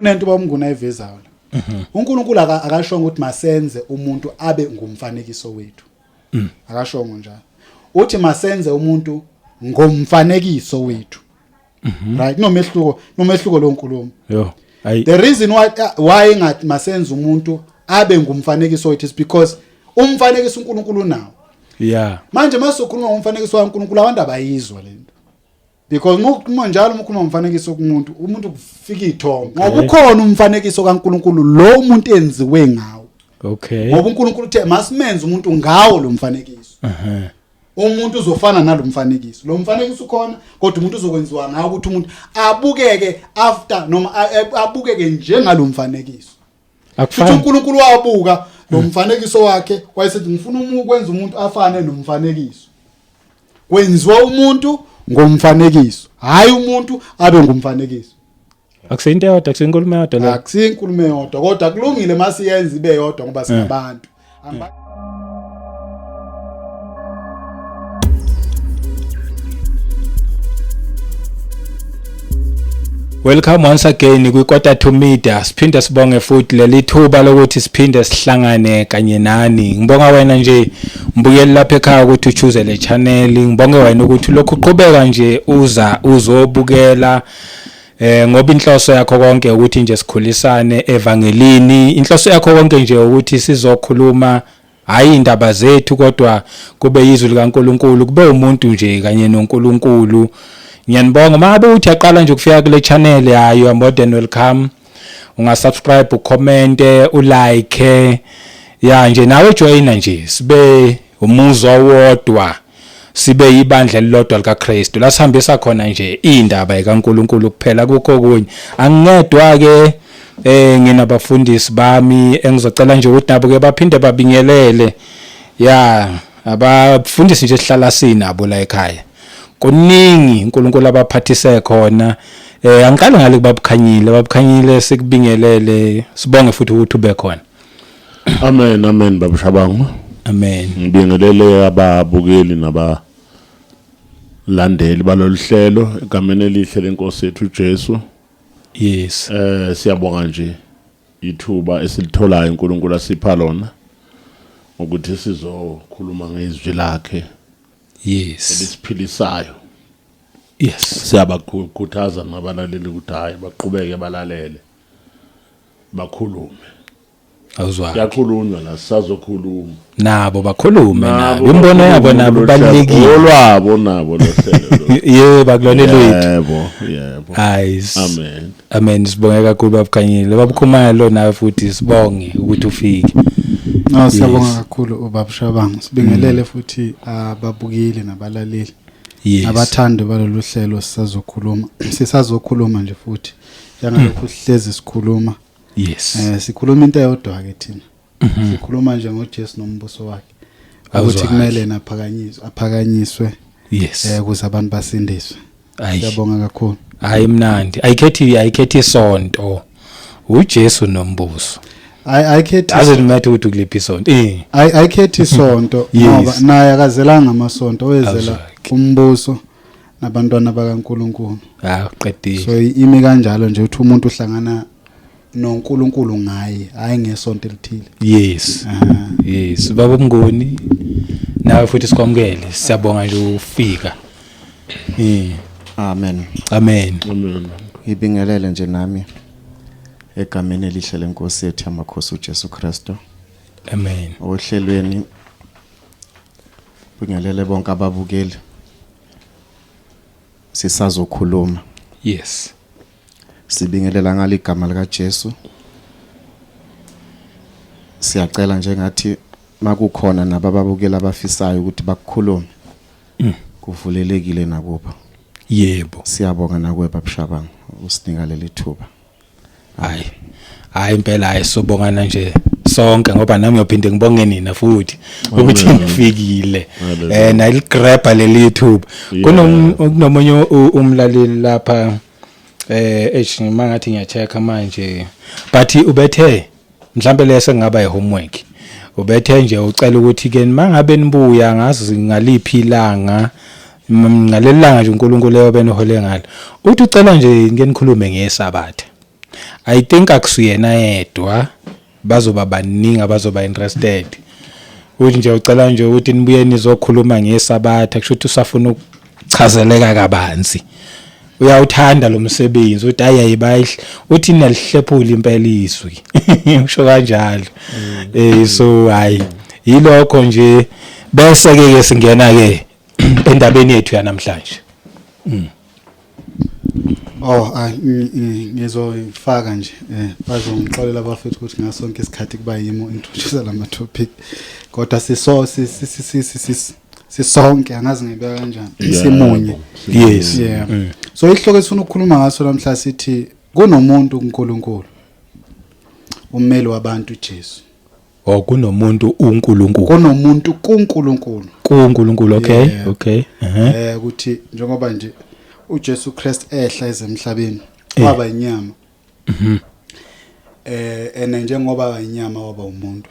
Kunento bamnguna evezayo la. uNkulunkulu akashongo ukuthi masenze umuntu abe ngumfanekiso wethu. Akashongo njalo. Uthi masenze umuntu ngomfanekiso wethu. Right? Nomehluko lo nkulumo. Yo. The reason why ngathi masenze umuntu abe ngumfanekiso wethu is because umfanekiso uNkulunkulu nawo. Yeah. Manje masokhuluma ngomfanekiso kaNkulunkulu abantu abayizwa lento. Because njalo ukhuluma ngomfanekiso kumuntu, umuntu kufika ithonga. Ngoba ukhona umfanekiso kaNkulunkulu lo umuntu enziwe ngawo. Okay. Ngoba uNkulunkulu uthe masimenze umuntu ngawo lo mfanekiso. Umuntu uzofana nalo mfanekiso. Lo mfanekiso ukhona kodwa umuntu uzokwenziwa ngawo ukuthi umuntu abukeke after noma abukeke njengalo mfanekiso. Futhi uNkulunkulu wabuka lo mfanekiso wakhe wayesethi ngifuna ukwenza umuntu afane nomfanekiso. Kwenziwa umuntu ngomfanekiso, hayi umuntu abe ngumfanekiso. Akusiyinto yodwa, akusinkulumo yodwa la. Akusinkulumo yodwa, kodwa kulungile masiyenza ibe yodwa ngoba singabantu. Welcome once again kwiKota to Media. Siphinde sibonge futhi leli thuba lokuthi siphinde sihlangane kanye nani. Ngibonga wena nje mbukeli lapha ekhaya ukuthi uchoose le channel. Ngibonge wena ukuthi lokhu uqhubeka nje uzobukela ngoba inhloso yakho konke ukuthi nje sikhulisane evangelini. Inhloso yakho konke nje ukuthi sizokhuluma hayi indaba zethu kodwa kube yizwi likaNkulunkulu, kube umuntu nje kanye noNkulunkulu. Ngiyanibonga mangabe uthi yaqala nje ukufika kule channel yayo, you are more than welcome. Ungasubscribe, ucomment, ulike. Ya nje nawe joina nje sibe umuzwa wodwa, sibe ibandla lilodwa likaKristu. Lasihambisa khona nje indaba kaNkulunkulu kuphela kukho kunye. Angingedwa ke nginabafundisi bami engizocela nje ukuthi nabo ke baphinde babingelele. Ya abafundisi nje sihlala sinabo la ekhaya. Kuningi uNkulunkulu abaphathise khona. Angiqala ngale babukhanyile sikubingelele, sibonge futhi ukuthi ube khona. Amen babushabangu. Amen. Ngibingelele ababukeli nabalandeli baloluhlelo egameni elihle lenkosi yethu uJesu. Yes. Siyabonga nje ithuba esilitholayo uNkulunkulu asipha lona ukuthi sizokhuluma ngezwi lakhe. Yes. Elisiphilisayo. Yes. Siyabakhuthaza nabalaleli ukuthi hayi baqhubeke balalele. Bakhulume. Awuzwa. Yakhulunywa la sisazokhuluma. Nabo bakhulume nabo. Imbono yabo nabo balekile. Olwabo nabo lohlelo. Yebo bakulonela wethu. Yebo. Ayis. Amen. Amen. Sibonge kakhulu babukhanyile. Babukhumalo nawe futhi sibonge ukuthi ufike. Siyabonga kakhulu ubabushabangu. Sibingelele futhi ababukeli nabalaleli. Yes. Abathandi balolu hlelo sisazokhuluma nje futhi. Njengalokhu sihlezi sikhuluma. Yes. Sikhuluma into eyodwa ke thina. Sikhuluma nje ngoJesu nombuso wakhe. Ukuthi kumele aphakanyiswe. Yes. Ukuze abantu basindiswe. Siyabonga kakhulu. Hayi mnandi. Ayikhethi isonto. UJesu nombuso. Ayikhethi doesn't matter ukuthi kuliphi isonto. Ayikhethi isonto ngoba naye akazelanga amasonto, wezela umbuso nabantwana bakaNkulunkulu. Uqedile. So imi kanjalo nje uthi umuntu uhlangana noNkulunkulu ngaye, hayi ngesonto elithile. Yes. Yes. Baba Mnguni nawe futhi sikwamukele. Siyabonga nje ufika. Amen. Amen. Ngibingelele nje nami egameni elihle lenkosi yethu yamakhosi uJesu Kristu. Amen. Ohlelweni bingelele bonke ababukeli. Sisazokhuluma. Yes. Sibingelela ngaligama lika Jesu. Siyacela nje ngathi makukhona nabababukeli abafisayo ukuthi bakukhulume. Kuvulelekile nakuba. Yebo. Siyabonga nakuwe babushabangu usinika leli thuba. Hayi impela ayisobongana nje sonke ngoba nami ngiyophinde ngibonge nina futhi ukuthi nifikile. Naligrabha leli YouTube. Kunomunye umlaleli lapha mangathi ngiyachecka manje but ubethe mhlambe lese ngaba homework. Ubethe nje ucela ukuthi ke mangabe nibuya ngazi ngaliphi ilanga ngalelanga nje uNkulunkulu leyo benihole ngalo. Uthi ucela nje ngenikhulume ngeSabatha. I think akusuyena yedwa bazoba baningi abazoba interested uthi nje ucela nje ukuthi nibuye nizokhuluma ngesabatha kusho ukuthi usafuna ukuchazeleka kabanzi uyawuthanda lo msebenzi uthi ayibayihle uthi nalihlephula impela izwi usho kanjalo so hayi yilokho nje bese ke singena ke endabeni yethu yanamhlanje ngizoyifaka nje bazongixolela abafethu ukuthi ngasonke isikhathi kuba yimo introduce lama topic kodwa sisonke angazi ngibeka kanjani simunye yes so ihloko esifuna ukukhuluma ngaso namhla sithi kunomuntu kuNkulunkulu ummeli wabantu uJesu kunomuntu uNkulunkulu kunomuntu kuNkulunkulu okay ukuthi njengoba nje uJesu Christ ehla ezemhlabeni waba inyama ene njengoba inyama waba umuntu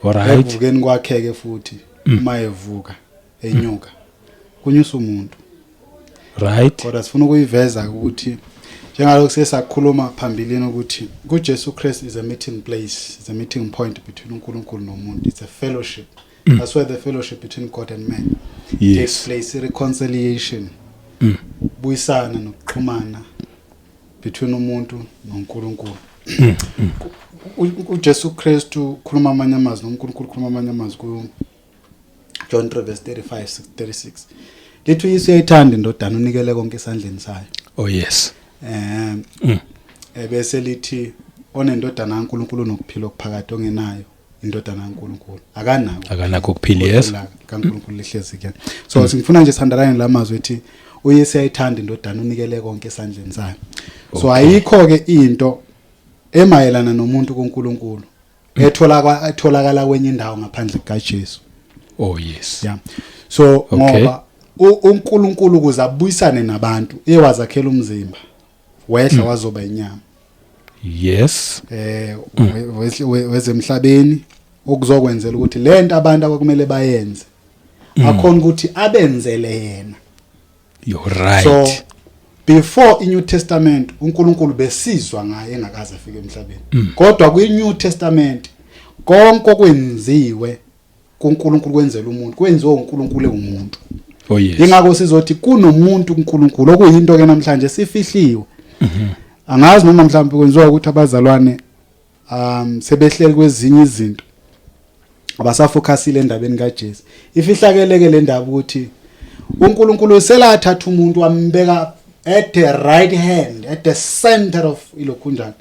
alright evukeni kwakheke futhi uma evuka enyuka kunyusa umuntu right kodwa sifuna ukuyiveza ukuthi njengalokho sesakhuluma phambilini ukuthi kuJesu Christ is a meeting place, is a meeting point between uNkulunkulu nomuntu. It's a fellowship. That's where the fellowship between God and man takes place, reconciliation. Buyisana nokuxhumana between umuntu noNkulunkulu. uJesu Christ ukhuluma amanye amazwi noNkulunkulu ukhuluma amanye amazwi ku John 3:35-36. Lithi uYesu uyayithanda indodana unikele konke esandleni sayo. Oh yes. Bese lithi onendodana kaNkulunkulu nokuphila okuphakathi ongenayo indodana kaNkulunkulu akanako ukuphila yes kaNkulunkulu lihlezi ke. So singifuna nje sandarane lamazwi ethi uYesu uyayithanda indodana unikele konke esandleni sayo. So ayikho ke into emayelana nomuntu kuNkulunkulu etholakala kwenye indawo ngaphandle kaJesu. Oh yes. Yeah. So ngoba uNkulunkulu kuze abuyisane nabantu ewazakhela umzimba wehla wazoba inyama. Yes. Wezemhlabeni okuzokwenzela ukuthi lento abantu abakumele bayenze akhona ukuthi abenzele yena. You're right. So before in New Testament uNkulunkulu besizwa ngaye engakaze afike emhlabeni. Kodwa kwi New Testament konke okwenziwe kuNkulunkulu kwenzela umuntu kwenziwe uNkulunkulu umuntu. Oh yes. Ingakho sizothi kunomuntu kuNkulunkulu okuyinto ke namhlanje sifihliwe. Angazi noma mhlawumbe kwenziwa ukuthi abazalwane sebehleli kwezinye izinto abasafocusile endabeni kaJesu. Ifihlakeleke le ndaba ukuthi uNkulunkulu selathatha umuntu wambeka at the right hand, at the center of ilokhunjani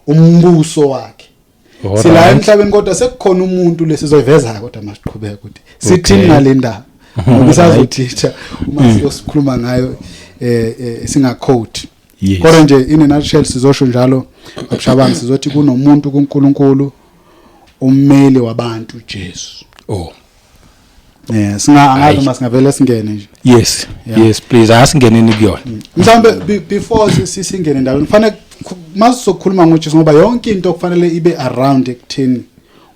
umbuso wakhe. Sila emhlabeni kodwa sekukhona umuntu lesizoveza kodwa masiqhubeka ukuthi sithini ngale ndaba. Ngoba sazothitha uma siyosikhuluma ngayo singaquote. Kodwa nje in a nutshell sizosho njalo abushabanga sizothi kunomuntu kuNkulunkulu ummeli wabantu uJesu. Oh. Singaangazi uma singavela singene nje. Yes. Yes please asingeneni kuyona. Mhlambe before sisingene endaweni kufanele masizokhuluma ngoJesu ngoba yonke into kufanele ibe around ekutheni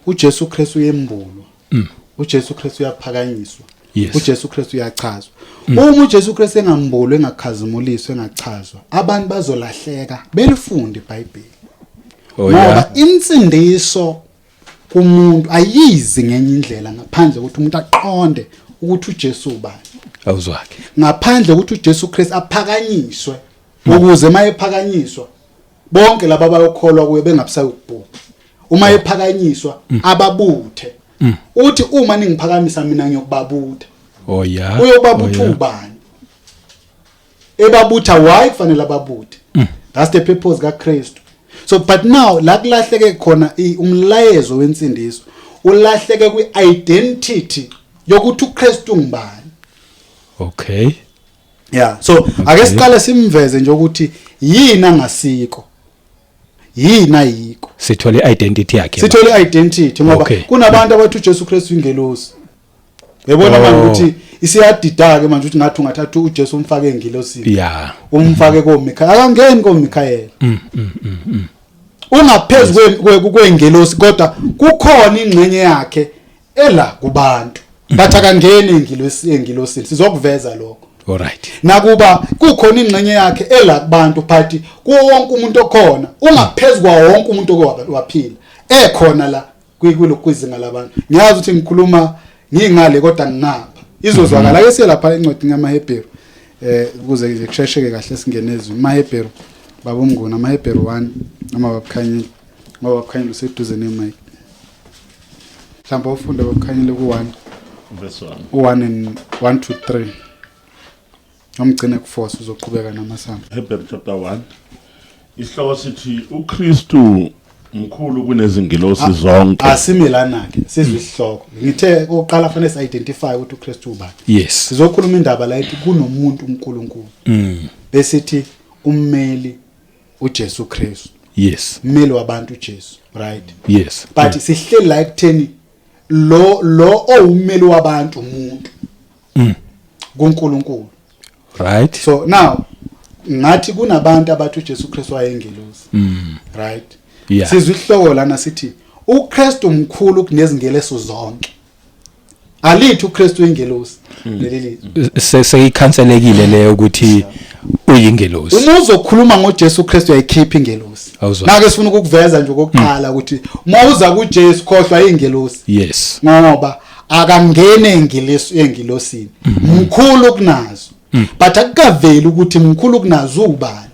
uJesu Kristu uyembulwa. uJesu Kristu uyaphakanyiswa. uJesu Kristu uyachazwa. Uma uJesu Kristu engambulwe engakhazimuliswe engachazwa abantu bazolahleka belifunde iBhayibheli. Ngoba insindiso kumuntu ayizi ngenye indlela ngaphandle ukuthi umuntu aqonde ukuthi uJesu ubani. Awuzwakhe. Ngaphandle ukuthi uJesu Kristu aphakanyiswe ukuze mayephakanyiswa bonke laba abayokholwa kuye bengabusayi ukubhuka. Uma ephakanyiswa ababuthe. Uthi uma ningiphakamisa mina ngiyokubabutha. Oh yeah. Uyobabutha ubani? Ebabutha why kufanele ababuthe. That's the purpose kaKristu. So but now la kulahleke khona umlayezo wensindiso ulahleke kwi-identity yokuthi uKristu ngubani. Okay. Yeah. So ake siqale simveze nje ukuthi yini angasiko. Yini ayikho. Sithole identity yakhe. Sithole identity ngoba kunabantu abathi uJesu Kristu ingelosi. Yabona manje ukuthi isiyadidaka manje ukuthi ngathi ungathatha uJesu umfake engilosini. Yeah. Umfake koMikhayeli. Akangeni koMikhayeli. Ungaphezulu kwengelosi kodwa kukhona ingxenye yakhe ela kubantu. Bathi akangeni engilosini. Sizokuveza lokho. Alright. Nakuba kukhona ingxenye yakhe ela kubantu phathi kuwo wonke umuntu okhona ungaphezulu wonke umuntu owaphila ekhona la kwizinga labantu. Ngiyazi ukuthi ngikhuluma ngingale kodwa ngingapha izozwakala ke selapha encwadi ngamaHebheru ukuze kushesheke kahle singenezwe amaHebheru baba Mnguni amaHebheru 1 amabakhanyile useduze nemic mhlawumbe ufunda bakhanyile ku1 verse 1 1 to 3 Nomgcine ku4 uzoqhubeka namasamba. Hebrew chapter 1 isihloko sithi uKristu mkhulu kunezingilosi zonke. Asimelana ke sizwe isihloko. Ngithe oqala fanele si identify ukuthi uKristu ubani. Yes. Sizokhuluma indaba la ethi kunomuntu uNkulunkulu. Besithi ummeli uJesu Kristu. Yes. Ummeli wabantu uJesu, right? Yes. But sihleli la ekutheni lo owummeli wabantu umuntu. kuNkulunkulu. Right. So now ngathi kunabantu abathi uJesu Kristu wayengelosi. Right. Yeah. Sizwe isihloko lana sithi uKristu mkhulu kunezingeleso zonke. Alithi uKristu ingelosi leli. Seyikhanselekile leyo ukuthi uyingelosi. Uma uzokhuluma ngoJesu Kristu uyayikhipha ingelosi. Nake sifuna ukukuveza nje okokuqala ukuthi uma uza kuJesu khohlwa ingelosi. Yes. Ngoba akangene engilosini. Mkhulu kunazo. But akukaveli ukuthi mkhulu kunazo ubani.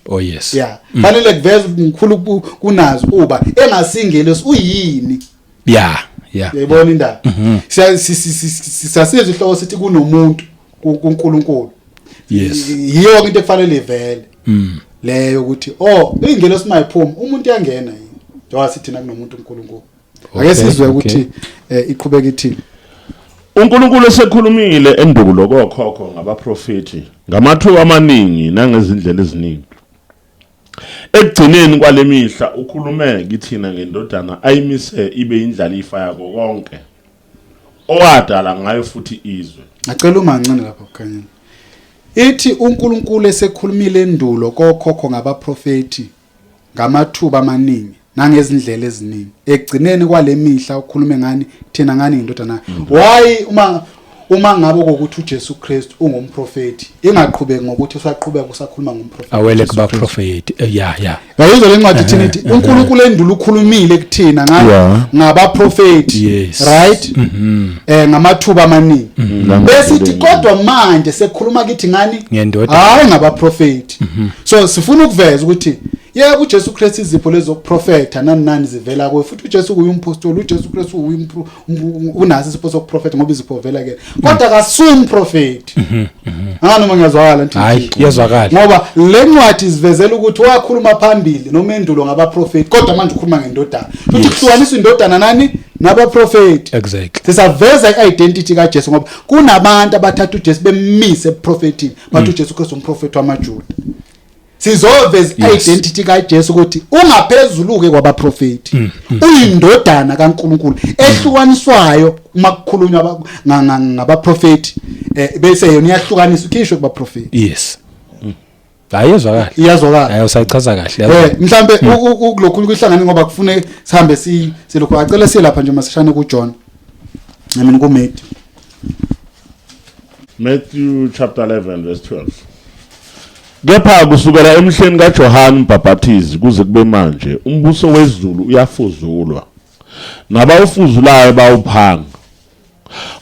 Oh yes. Yeah. Fanele kuveza mkhulu kunazo uba engasingelosi uyini. Yeah. Yayibona indaba. Siyasizwe ihloko sithi kunomuntu kuNkulunkulu. Yes. Yiyo into ekufanele ivele. Leyo ukuthi ingelosi mayiphuma umuntu uyangena yini. Njengoba sithi nakunomuntu uNkulunkulu. Ake sizwe ukuthi iqhubeka ithi uNkulunkulu esekhulumile endulo kokhokho ngabaprofeti ngamathuba amaningi nangezindlela eziningi. Ekugcineni kwalemihla ukhulume kithina ngendodana ayimise ibe indlalifa yako konke. Owadala ngayo futhi izwe. Acela umancane lapha kukhanyile. Ithi uNkulunkulu esekhulumile endulo kokhokho ngabaprofeti ngamathuba amaningi nangezindlela eziningi. Ekugcineni kwalemihla ukhulume ngani thina ngani indodana. Why uma ngabe ukuthi uJesu Kristu ungumprofeti ingaqhubeki ngokuthi usaqhubeka usakhuluma ngomprofeti. Awele kuba prophet. Yeah. Yayizwa lencwadi thina ithi uNkulunkulu endulo ukhulumile kuthina ngabaprofeti. Right? Ngamathuba amaningi. Bese ithi kodwa manje sekukhuluma kithi ngani? Hayi ngabaprofeti. So sifuna ukuveza ukuthi yebo uJesu Kristu izipho lezokuprofeta nani zivela kuye futhi uJesu uyimpostoli uJesu Kristu unazo izipho zokuprofeta ngoba izipho vela ke kodwa kasumprofeti noma ngiyazwakala nti hayi iyazwakala ngoba le ncwadi izivezela ukuthi wakhuluma phambili noma endulo ngabaprofeti kodwa manje ukhuluma ngendodana futhi kuhlukaniswa indodana nani nabaprofeti. Exactly. Sisaveza identity kaJesu ngoba kunabantu abathatha uJesu bemise eprofetini bathi uJesu Kristu umprofeti wamaJuda. Sizoveza identity kaJesu ukuthi ungaphezulu ke kwabaprofeti uyindodana kaNkulunkulu ehlukaniswayo uma kukhulunywa ngabaprofeti bese yona iyahlukaniswa ukhisho kubaprofeti. Yes. Ayezwakala. Iyazwakala. Hayi usayichaza kahle. Mhlambe kulokhu kuhlangane ngoba kufune sihambe silokhu acela silapha nje masishane kuJohn. Mina Matthew chapter 11 verse 12. Kepha kusukela emhleni kaJohane uMbhaphathizi kuze kube manje umbuso wezulu uyafuzulwa nabawufuzulayo bawuphanga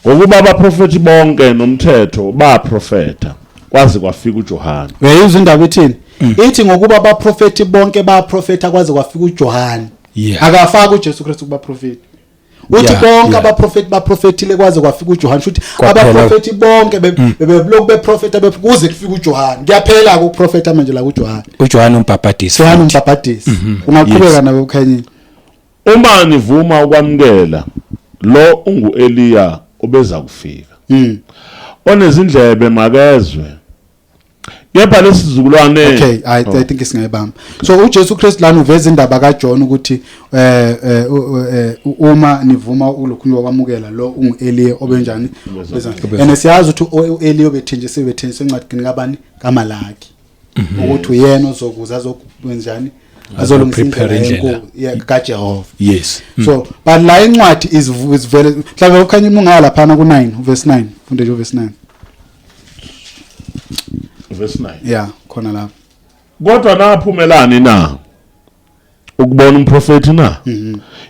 ngokuba abaprofeti bonke nomthetho baprofeta kwaze kwafika uJohane. Uyayizwa indaba ethini? Ithi ngokuba abaprofeti bonke baprofeta kwaze kwafika uJohane. Akafaka uJesu Kristu kubaprofeti. Uthi bonke abaprofeti baprofetile kwaze kwafika uJohane futhi abaprofeti bonke bebloku beprofeta kuze kufika uJohane. Kuyaphela ukuprofeta manje la kuJohane. uJohane uMbhaphathizi. Ungaqhubeka nawe ukhanyile. Uma nivuma ukwamukela lo unguEliya obeza kufika. Onezindlebe makezwe. Kepha lesizukulwane okay I think isingayibamba. So uJesu Kristu lana uveza indaba kaJohn ukuthi uma nivuma ulokhulwa kwamukela lo unguEliya obenjani and siyazi ukuthi uEliya obethenjisiwe encwadini kabani kaMalaki ukuthi uyena ozokuza azokwenjani azolungisa indlela kaJehova. Yes. So but la incwadi is very mhlawumbe ukhanya imungala lapha ku9 verse 9 funde nje verse 9. verse 9. yeah khona lapho Kodwa naphumelani na ukubona umprofeti na?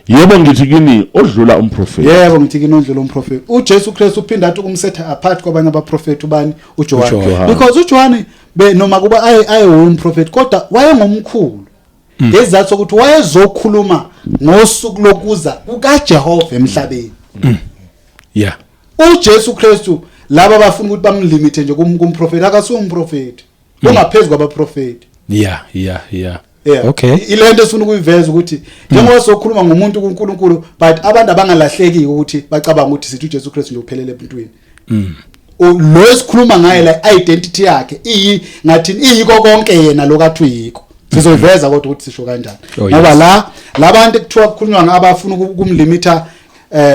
Yebo ngithi kini odlula umprofeti. yebo ngithi kinondlela umprofeti uJesu Kristu uphinda athi kumsetha apart kwabanye abaprofeti ubani uJohane because uJohane noma kuba aye umprofeti kodwa wayengomkhulu ngezathu ukuthi wayezokhuluma ngosuku lokuza kukaJehova emhlabeni yeah uJesu Kristu laba bafuna ukuthi bamlimite nje kumprofeti akasuye umprofeti ungaphezulu kwabaprofeti yeah okay ilento esifuna ukuyiveza ukuthi njengoba sokhuluma ngomuntu kuNkulunkulu but abantu abangalahleki ukuthi bacabanga ukuthi sithi uJesu Kristu nje uphelele ebuntwini lo esikhuluma ngaye la identity yakhe ngathini iyiko konke yena lokathi uyiko sizoyiveza kodwa ukuthi sisho kanjani ngoba labantu ekuthiwa kukhulunywa ngabafuna ukumlimita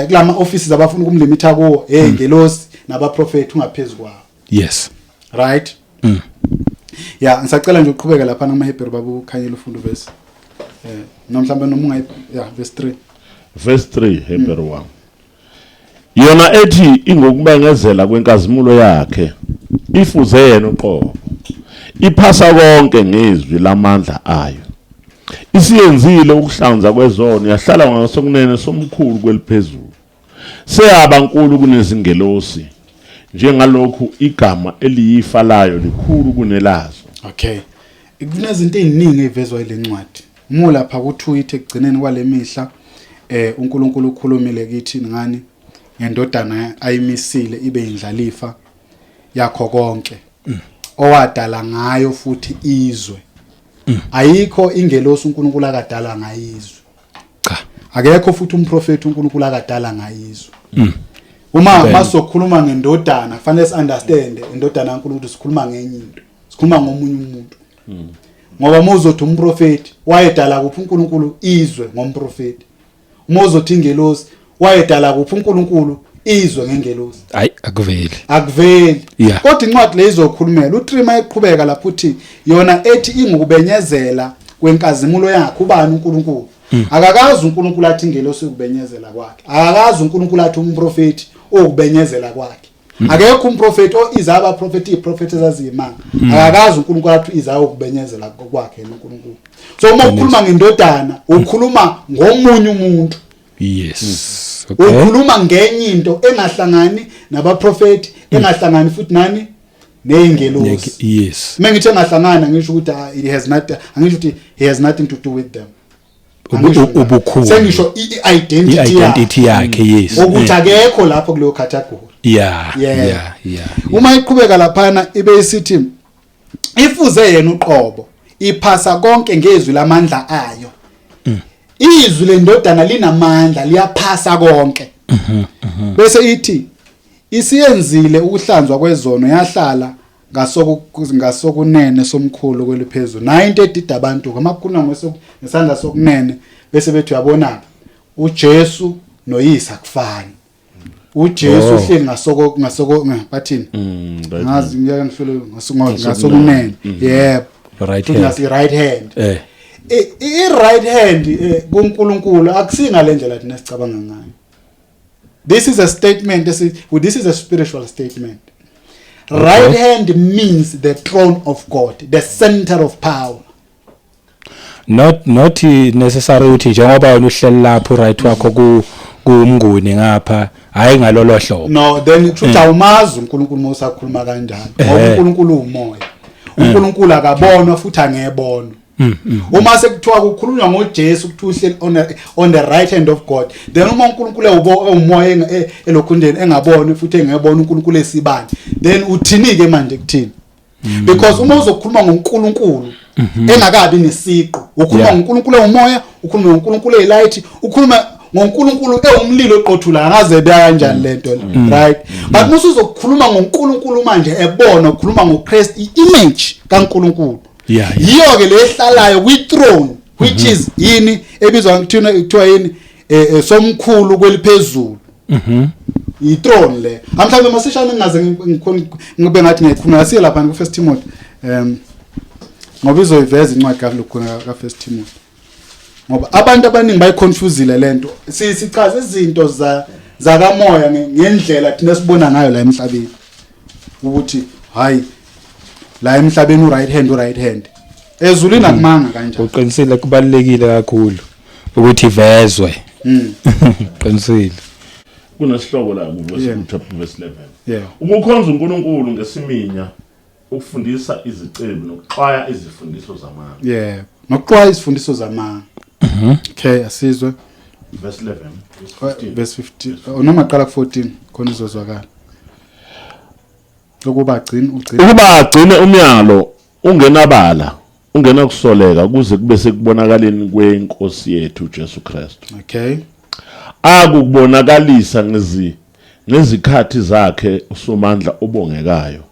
kulama offices abafuna ukumlimita kuwo ngelosi nabaprofeti ungaphezulu kwabo yes right yeah ngisacela nje uqhubeka lapha ngamaHebrew babu Khanyile ufunda verse nomhlambe noma verse 3 Hebrew 1 yona ethi ingokubengezela kwenkazimulo yakhe ifuze yena uqobo iphasa konke ngezwi lamandla ayo isiyenzile ukuhlanza kwezono yahlala ngasokunene somkhulu kweliphezulu seyaba nkulu kunezingelosi njengalokhu igama eliyifa layo likhulu kunelazo okay kunezinto eziningi ezivezwa ilencwadi mo lapha ku2 ithi egcineni kwalemihla uNkulunkulu ukhulumile kithi ngani ngendodana ayimisile ibe indlalifa yakho konke owadala ngayo futhi izwe ayikho ingelosi uNkulunkulu akadala ngayizwe cha akekho futhi umprofeti uNkulunkulu akadala ngayizwe uma masokhuluma ngendodana fanele understand indodana kaNkulunkulu sikhuluma ngenye into sikhuluma ngomunye umuntu ngoba mozothi umprofeti wayedala kuphi uNkulunkulu izwe ngomprofeti mozothi ingelosi wayedala kuphi uNkulunkulu izwe ngengelosi hayi akuveli kodwa incwadi leyizokhulumela uTrima eqhubeka lapho uthi yona ethi ingukubenyezela kwenkazimulo yakhe ubani uNkulunkulu akakazi uNkulunkulu athi ingelosi ukubenyezela kwakhe akakazi uNkulunkulu athi umprofeti ukubenyezela kwakhe akekho umprofeti izaba prophet iprofeti ezazimanga akakazi uNkulunkulu athi izaba ukubenyezela kwakhe uNkulunkulu so uma ukhuluma ngendodana ukhuluma ngomunye umuntu yes okay ukhuluma ngenye into engahlangani nabaprofeti engahlangani futhi nani neingelosi yes mengithi engahlangana ngisho ukuthi it has not angisho ukuthi he has nothing to do with them ubukhulu sengisho identity yakhe yes ukuthi akekho lapho kuleyo category yeah uma iqhubeka laphana ibe isithi ifuze yena uqobo iphasa konke ngezwi lamandla ayo izwi lendodana linamandla liyaphasa konke bese ithi isiyenzile ukuhlanzwa kwezono yahlala ngasokunene somkhulu kweliphezulu 90 edida abantu ngamakhulu ngesandla sokunene bese bethi uyabona uJesu noyisa kufani uJesu uhleli ngasoko bathini ngazi ngiyake ngifile ngasokunene yebo right hand i-right hand kuNkulunkulu akusinga lendlela thina sicabanga ngayo. This is a statement, this is a spiritual statement. Okay. Right hand means the throne of God, the center of power. Not necessary ukuthi njengoba wena uhleli lapho right wakho kuMnguni ngapha hayi ngalolo hlobo. No, then truth awumazi uNkulunkulu mosakhuluma kanjalo. Ngoba uNkulunkulu umoya. uNkulunkulu akabonwa futhi angebona. Uma sekuthiwa kukhulunywa ngoJesu ukuthi uhleli on the right hand of God, then uma uNkulunkulu umoya elokhundeni engaboni futhi engebona uNkulunkulu esibani, then uthini ke manje kuthini? Because uma uzokhuluma ngoNkulunkulu engakabi nesiqo, ukhuluma ngoNkulunkulu umoya, ukhuluma ngoNkulunkulu elight, ukhuluma ngoNkulunkulu ewumlilo oqothula ngaze baya kanjani lento right? But musuzokhuluma ngoNkulunkulu manje ebona ukhuluma ngoChrist iimage kaNkulunkulu. Yiyo ke lehlalayo kwi-throne which is yini ebizwa kuthiwa yini somkhulu kweliphezulu. I-throne le. Amhlawumbe masishane ngingaze ngibe ngathi ngikhuluma siya lapha ku1 Timothy ngoba izoyiveza incwadi ka1 Timothy. Ngoba abantu abaningi bayiconfusile lento. Sichaza izinto zakamoya ngendlela thina sibona ngayo la emhlabeni. Ukuthi hayi la emhlabeni right hand ezulwini akumanga kanjalo uqinisile kubalekile kakhulu ukuthi ivezwe qinisile kunesihloko la kuverse 11 yeah ukukhonza uNkulunkulu ngesiminya ukufundisa izicebi nokuxwaya izifundiso zamanga yeah nokuxwaya izifundiso zamanga okay asizwe verse 11 verse 15 noma qala ku14 khona izozwakala ukuba agcine umyalo ungenabala ungenakusoleka kuze kube sekubonakaleni kweNkosi yethu uJesu Kristu okay akukubonakalisa ngezikhathi zakhe uSomandla obongekayo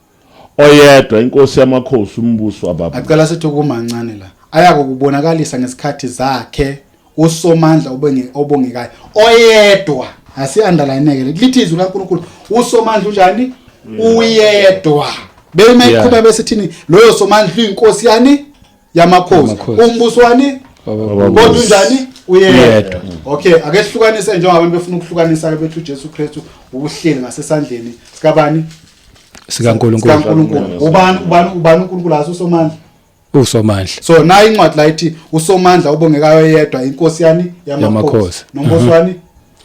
oyedwa inkosi yamakhosi umbuso wababa acela sithi kumancane la ayakubonakalisa ngesikhathi zakhe uSomandla obongekayo oyedwa asi-underline-ke lithi izwi laNkulunkulu uSomandla unjani uyedwa beyiqhubeka besithini loyo Somandla uyinkosi yani yamakhosi umbuso wani kodwa unjani uyedwa okay ake sihlukanise njengabantu befuna ukuhlukanisa ke bethu uJesu Kristu ubuhleli ngasesandleni sikabani sikaNkulunkulu ubani uNkulunkulu asusomandla uSomandla so na incwadi la ithi uSomandla obongekayo yedwa inkosi yani yamakhosi nombuso wani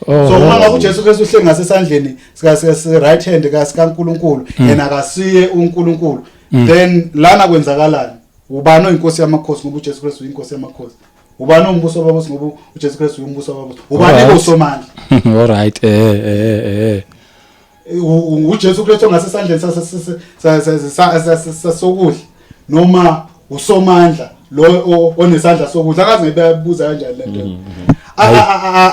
so uma ngabe uJesu Kristu uhleli ngasesandleni sika right hand kaNkulunkulu yena akasiye uNkulunkulu then lana kwenzakalani ubani oyinkosi yamakhosi ngoba uJesu Kristu uyinkosi yamakhosi ubani umbuso wababusi ngoba uJesu Kristu uyumbuso wababusi ubani uSomandla all right uJesu Kristu ngasesandleni sasokudla noma uSomandla lo onesandla sokudla akaze ngibebuza kanjani lento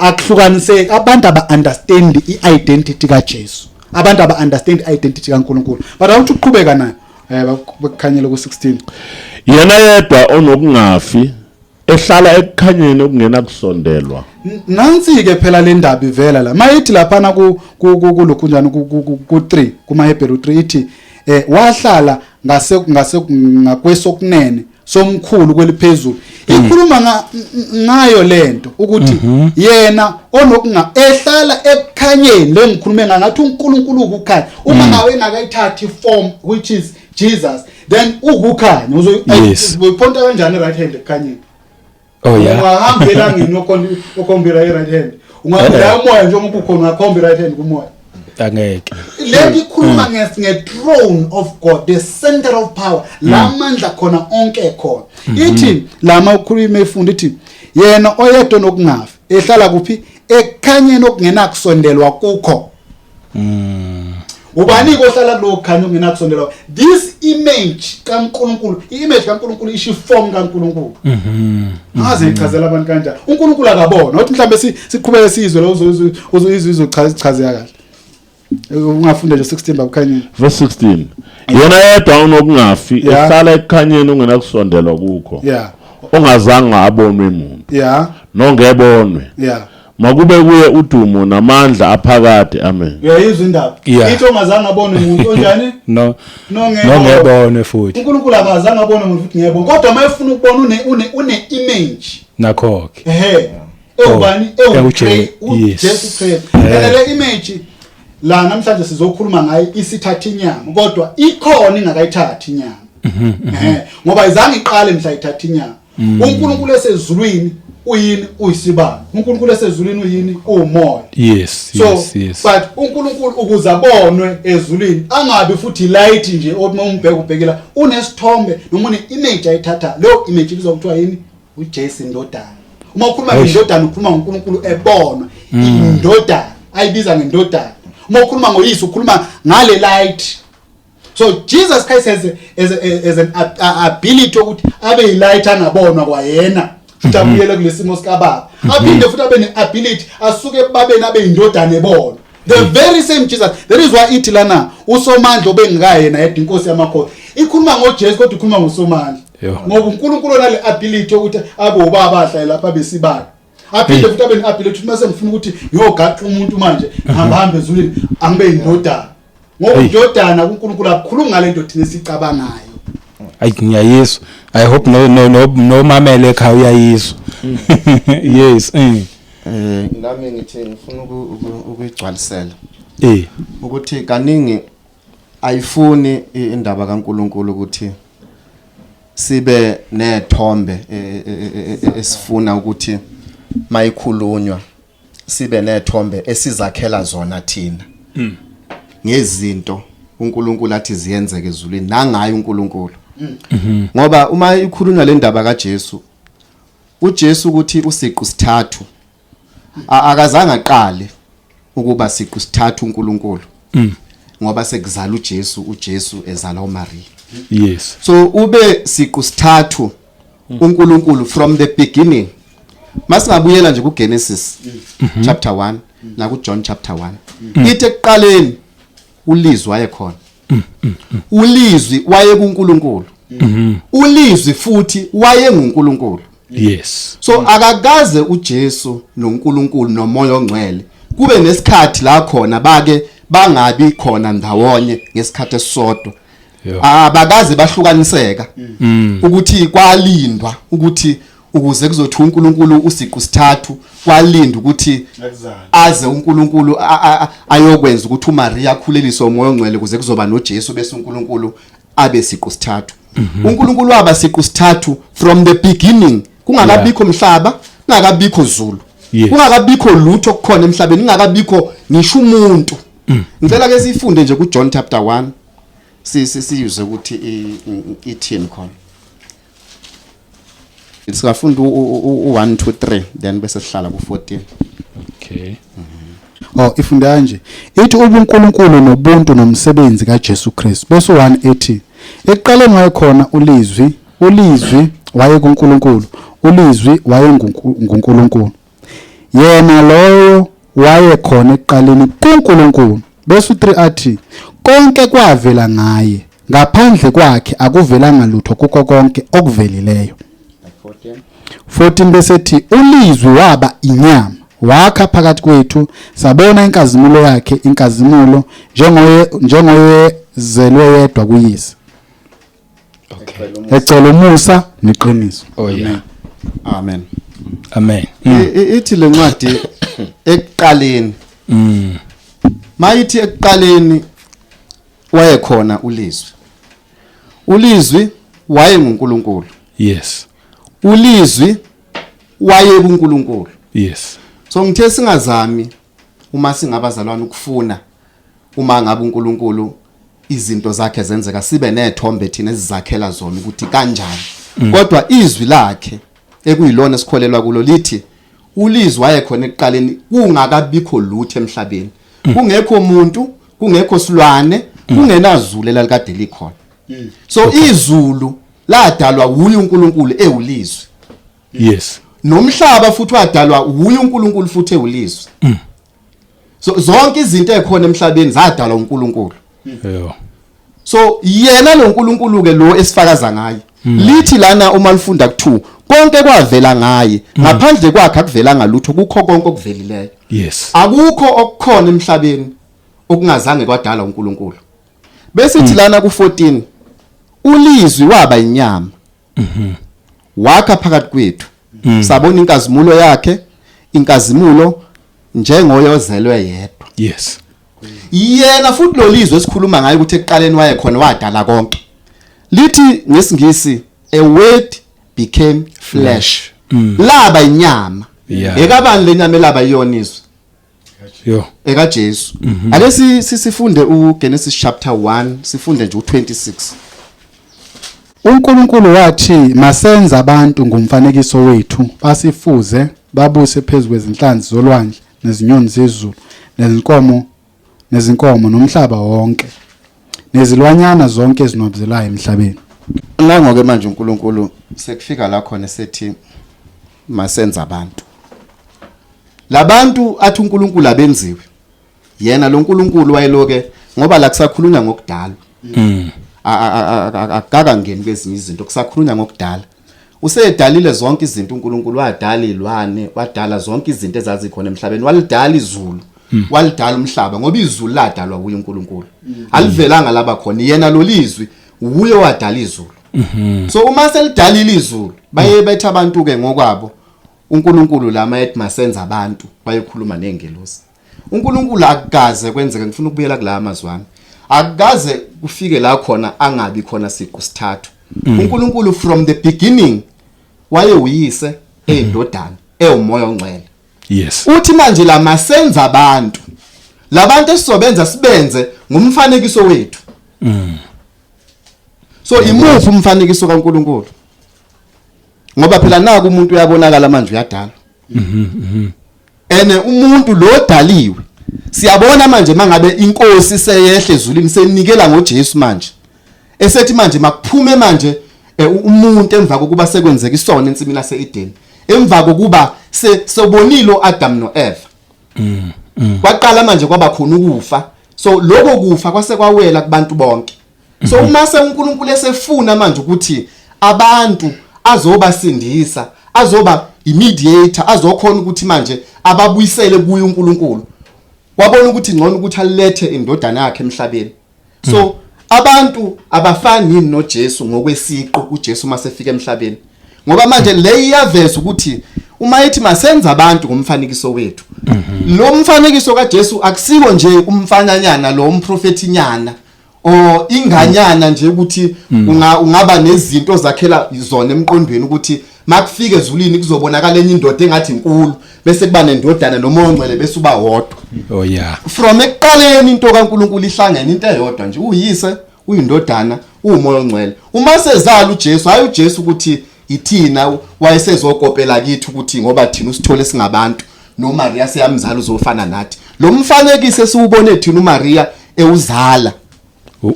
akuhlukaniseki abantu aba-understand i-identity kaJesu abantu aba-understand i-identity kaNkulunkulu but awuthi uqhubeka nayo bakukhanyele ku-16 yena yedwa onokungafi ehlala ekukhanyeni okungena kusondelwa nansi ke phela le ndaba ivela la mayithi laphana kulokhunjana ku3 kumaHebheru 3 ithi wahlala ngakwesokunene somkhulu kweliphezulu ikhuluma ngayo lento ukuthi yena ehlala ekukhanyeni le ngikhulume ngathi uNkulunkulu ukukhanya uma ngawe engakayithathi form which is Jesus then ukukhanya uzoyiphonta kanjani right hand ekukhanyeni oh yeah ungahambela ngini okhombira right hand ungahambela umoya njengoba ukhona ungakhombira right hand kumoya angeke leli khuluma nge-throne of God the center of power la mandla khona onke khona ithi lama ukhuluma efunda ithi yena oyedwa nokungafi ehlala kuphi ekukhanyeni okungena kusondelwa kukho ubani kohlala lo khanya okungena kusondelwa this image kaNkulunkulu i-image kaNkulunkulu ishi form kaNkulunkulu ngaze ichazela abantu kanjani uNkulunkulu akabona uthi mhlambe siqhubeke sizwe lo uzizwe chazeka kahle ungafunda nje 16 bakukhanyeni verse 16 yena yedwa unokungafi ehlala ekukhanyeni ungena kusondelwa kukho ongazange abonwe umuntu nongebonwe makube kuye udumo namandla aphakade amen uyayizwa indaba ithi ongazange abonwe umuntu onjani nongebonwe futhi uNkulunkulu akazange abonwe umuntu futhi ngiyabona kodwa mayefuna ukubona une image nakho ke ubani uJesu Kristu le image la namhlanje sizokhuluma ngayo isithatha inyama kodwa ikhona ingakayithathi inyama ngoba izange iqale mhla ithatha inyama uNkulunkulu esezulwini uyini uyisibani uNkulunkulu esezulwini uyini umoya yes but uNkulunkulu ukuze abonwe ezulwini angabe futhi light nje uma umbheka ubhekela unesithombe noma une-image ayithatha leyo image ibizwa kuthiwa yini uJesu indodana uma ukhuluma ngendodana ukhuluma ngoNkulunkulu ebonwa indodana ayibiza ngendodana uma ukhuluma ngoyise ukhuluma ngale light so Jesus Christ has an ability ukuthi abe yi-light angabonwa kwayena futhi abuyele kulesimo sikababa aphinde futhi abe ne-ability asuke babeni abe yindodana ebona the very same Jesus that is why ithi lana uSomandla obengekayena yedwa inkosi yamakhosi ikhuluma ngoJesu kodwa ikhuluma ngoSomandla ngoba uNkulunkulu nale ability ukuthi abe ubaba ahlale lapha besibani aphinde futhi abe ne-ability ukuthi mase ngifuna ukuthi ngiyogaxa umuntu manje ngihamba ezulwini angibe yindodana ngoba indodana kuNkulunkulu akukhuluma ngale nto thina sicabangayo ngiyayizwa I hope no mamele ekhaya uyayizwa yes nami ngithi ngifuna ukuyigcwalisela ukuthi kaningi ayifuni indaba kaNkulunkulu ukuthi sibe nethombe esifuna ukuthi mayikhulunywa sibe nethombe esizakhela zona thina ngezinto uNkulunkulu athi ziyenzeke ezulwini nangaye uNkulunkulu ngoba uma ikhulunywa le ndaba kaJesu uJesu ukuthi usiqu sithathu akazange aqale ukuba siqu sithathu uNkulunkulu ngoba sekuzala uJesu ezala uMaria. Yes. So ube siqu sithathu uNkulunkulu from the beginning. Masingabuyela nje kuGenesis chapter 1 na kuJohn chapter 1. Ithi ekuqaleni ulizwi wayekhona. Ulizwi waye kuNkulunkulu. Ulizwi futhi waye nguNkulunkulu. Yes. So akakaze uJesu noNkulunkulu nomoya ongcwele kube nesikhathi la khona bake bangabi khona ndawonye ngesikhathi esisodwa. Abakaze bahlukaniseka ukuthi kwalindwa ukuthi ukuze kuzothi uNkulunkulu usiqu sithathu kwalindwa ukuthi aze uNkulunkulu ayokwenza ukuthi uMaria akhuleliswe umoya ongcwele kuze kuzoba noJesu bese uNkulunkulu abe siqu sithathu. uNkulunkulu waba siqu sithathu from the beginning kungakabikho umhlaba kungakabikho izulu kungakabikho lutho kukhona emhlabeni kungakabikho ngisho umuntu. Ngicela ke sifunde nje kuJohn chapter 1 siyuze ukuthi ithini khona. Sikafunda u1 2 3 then bese sihlala ku14. Okay. Ifunda kanje ithi ubuNkulunkulu nobuntu nomsebenzi kaJesu Kristu bese 1 ethi ekuqaleni wayekhona ulizwi waye kuNkulunkulu ulizwi waye nguNkulunkulu yena loyo wayekhona ekuqaleni kuNkulunkulu bese 3 athi konke kwavela ngaye ngaphandle kwakhe akuvelanga lutho kuko konke okuvelileyo. 14 bese ethi ulizwi waba inyama wakha phakathi kwethu sabona inkazimulo yakhe inkazimulo njengoyezelwe yedwa kuyise. Okay. Ecela umusa neqiniso. Oh yeah. Amen. Amen. Ithi le ncwadi ekuqaleni mayithi ekuqaleni wayekhona ulizwi waye nguNkulunkulu. Yes. Ulizwi waye kuNkulunkulu. Yes. So ngithe singazami uma singabazalwana ukufuna uma ngabe uNkulunkulu izinto zakhe zenzeka sibe nethombe thina ezizakhela zona ukuthi kanjani. Kodwa izwi lakhe ekuyilona esikholelwa kulo lithi ulizwi wayekhona ekuqaleni kungakabikho lutho emhlabeni. Kungekho umuntu, kungekho silwane, kungenazulu elalkade likhona. So izulu ladalwa uye uNkulunkulu ewulizwi. Yes. Nomhlaba futhi wadalwa uye uNkulunkulu futhi ewulizwi. So zonke izinto ezikhona emhlabeni zadalwa uNkulunkulu. So yena lo uNkulunkulu ke lo esifakaza ngaye. Lithi lana uma lifunda ku2 konke kwavela ngaye ngaphandle kwakhe akuvelanga lutho kukho konke okuvelileyo. Yes. Akukho okukhona emhlabeni okungazange kwadala uNkulunkulu. Bese ithi lana ku14 ulizwi waba inyama. Wakha phakathi kwethu. Sabona inkazimulo yakhe inkazimulo njengoyozelwe yedwa. Yes. Yena futhi lo lizwi esikhuluma ngayo ukuthi ekuqaleni wayekhona wadala konke. Lithi ngesingisi a word became flesh. Laba inyama. Ekabani lenyama elaba iyonizwe? EkaJesu. Ake sifunde uGenesis chapter 1 sifunde nje u26. uNkulunkulu wathi masenze abantu ngomfanekiso wethu basifuze babuse phezulu kwezinhlanzi zolwandle nezinyoni zezulu nezinkomo nomhlaba wonke nezilwanyana zonke ezinobzelayo emhlabeni. Nangoke manje uNkulunkulu sekufika la khona sethi masenze abantu. Labantu athi uNkulunkulu abenziwe. Yena lo uNkulunkulu wayeloke ngoba la kusakhulunywa ngokudala. Akaka ngeni kwezinye izinto kusakhulunywa ngokudala. Usedalile zonke izinto uNkulunkulu wadala izilwane, wadala zonke izinto ezazikhona emhlabeni, walidala izulu, walidala umhlaba ngoba izulu ladalwa uye uNkulunkulu. Alivelanga laba khona yena lo lizwi uye wadala izulu. So uma selidalile izulu baye bethe abantu ke ngokwabo uNkulunkulu lama ethi masenze abantu bayekhuluma nengelosi. uNkulunkulu akukaze kwenzeke ngifuna ukubuyela kula amazwana. Akukaze kufike la khona angabi khona siqu sithathu. uNkulunkulu from the beginning waye uyise endodana umoya ongcwele. Yes. Uthi manje la masenza abantu. Labantu esizobenza sibenze ngumfanekiso wethu. So imuphi umfanekiso kaNkulunkulu? Ngoba phela naku umuntu uyabonakala manje uyadala. Ene umuntu lo odaliwe siyabona manje mangabe inkosi seyehle ezulwini senikela ngoJesu manje. Esethi manje makuphume manje umuntu emva kokuba sekwenzeka isona ensimini laseEden. Emva kokuba sobonile uAdam noEva. Kwaqala manje kwaba khona ukufa. So lokho kufa kwase kwawela kubantu bonke. So uma uNkulunkulu esefuna manje ukuthi abantu azobasindisa, azoba imediator, azokhona ukuthi manje ababuyisele kuye uNkulunkulu. Wabona ukuthi ngcono ukuthi alethe indodana yakhe emhlabeni. So abantu abafani noJesu ngokwesiqo uJesu masefika emhlabeni. Ngoba manje le iyaveza ukuthi uma ethi masenza abantu ngomfanekiso wethu. Lo mfanekiso kaJesu akusiko nje umfananyana lo umprofeti nyana o inganyana nje ukuthi ungaba nezinto zakhela izona emqondweni ukuthi makufike ezulwini kuzobonakala enye indoda engathi inkulu bese kuba nendodana nomoya ongcwele bese uba wodwa. Oh yeah. From ekuqaleni into kaNkulunkulu ihlangene into eyodwa nje uyise uyindodana umoya ongcwele. Uma sezala uJesu hayi uJesu ukuthi ithina wayesezokopela kithi ukuthi ngoba thina usithole singabantu noMaria seyamzala uzofana nathi. Lo mfanekiso esiubone thina uMaria euzala.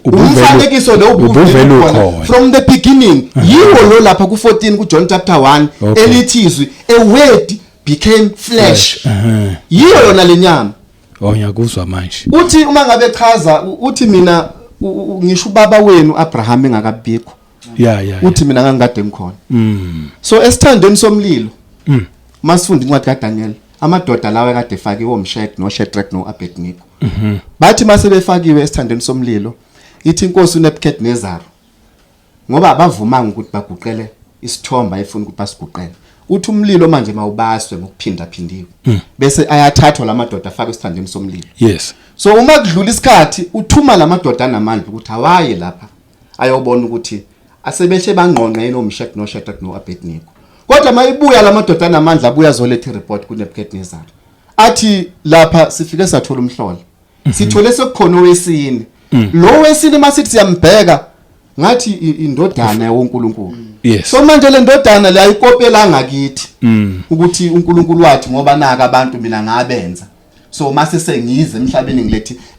Umfanekiso lo ubuvela from the beginning. Yiwo lo lapha ku14 kuJohn chapter 1 elithizwi a word became flesh. Yiyo yona lenyama. Oh ngiyakuzwa manje. Uthi uma ngabe chaza uthi mina ngisho ubaba wenu Abraham engakabikho. Yeah. Uthi mina ngangikade ngikhona. So esithandweni somlilo. Masifunda incwadi kaDaniel. Amadoda lawa ekade efakiwe uMshek noShadrach noAbednego. Bathi mase befakiwe esithandweni somlilo, ithi inkosi uNebukadnezar ngoba abavumanga ukuthi baguqele isithomba efuna ukuthi basiguqele. Uthi umlilo manje mawubaswe ngokuphinda phindiwe. Bese ayathathwa lamadoda afaka esithandweni somlilo. Yes. So uma kudlula isikhathi uthuma lamamadoda namandla ukuthi awaye lapha ayobona ukuthi asebeshe bangqonqe yena uMshek noShadrach noAbednego. Kodwa mayibuya lamadoda namandla abuya zoletha ireport kuNebukadnezar. Athi lapha sifike sathola umhlolo. Sithole sekukhona owesini. Lo wesini masithi siyambheka ngathi indodana yawoNkulunkulu. Yes. So manje le ndodana le ayikopela ngakithi. Ukuthi uNkulunkulu wathi ngoba naka abantu mina ngabenza. So mase sengize emhlabeni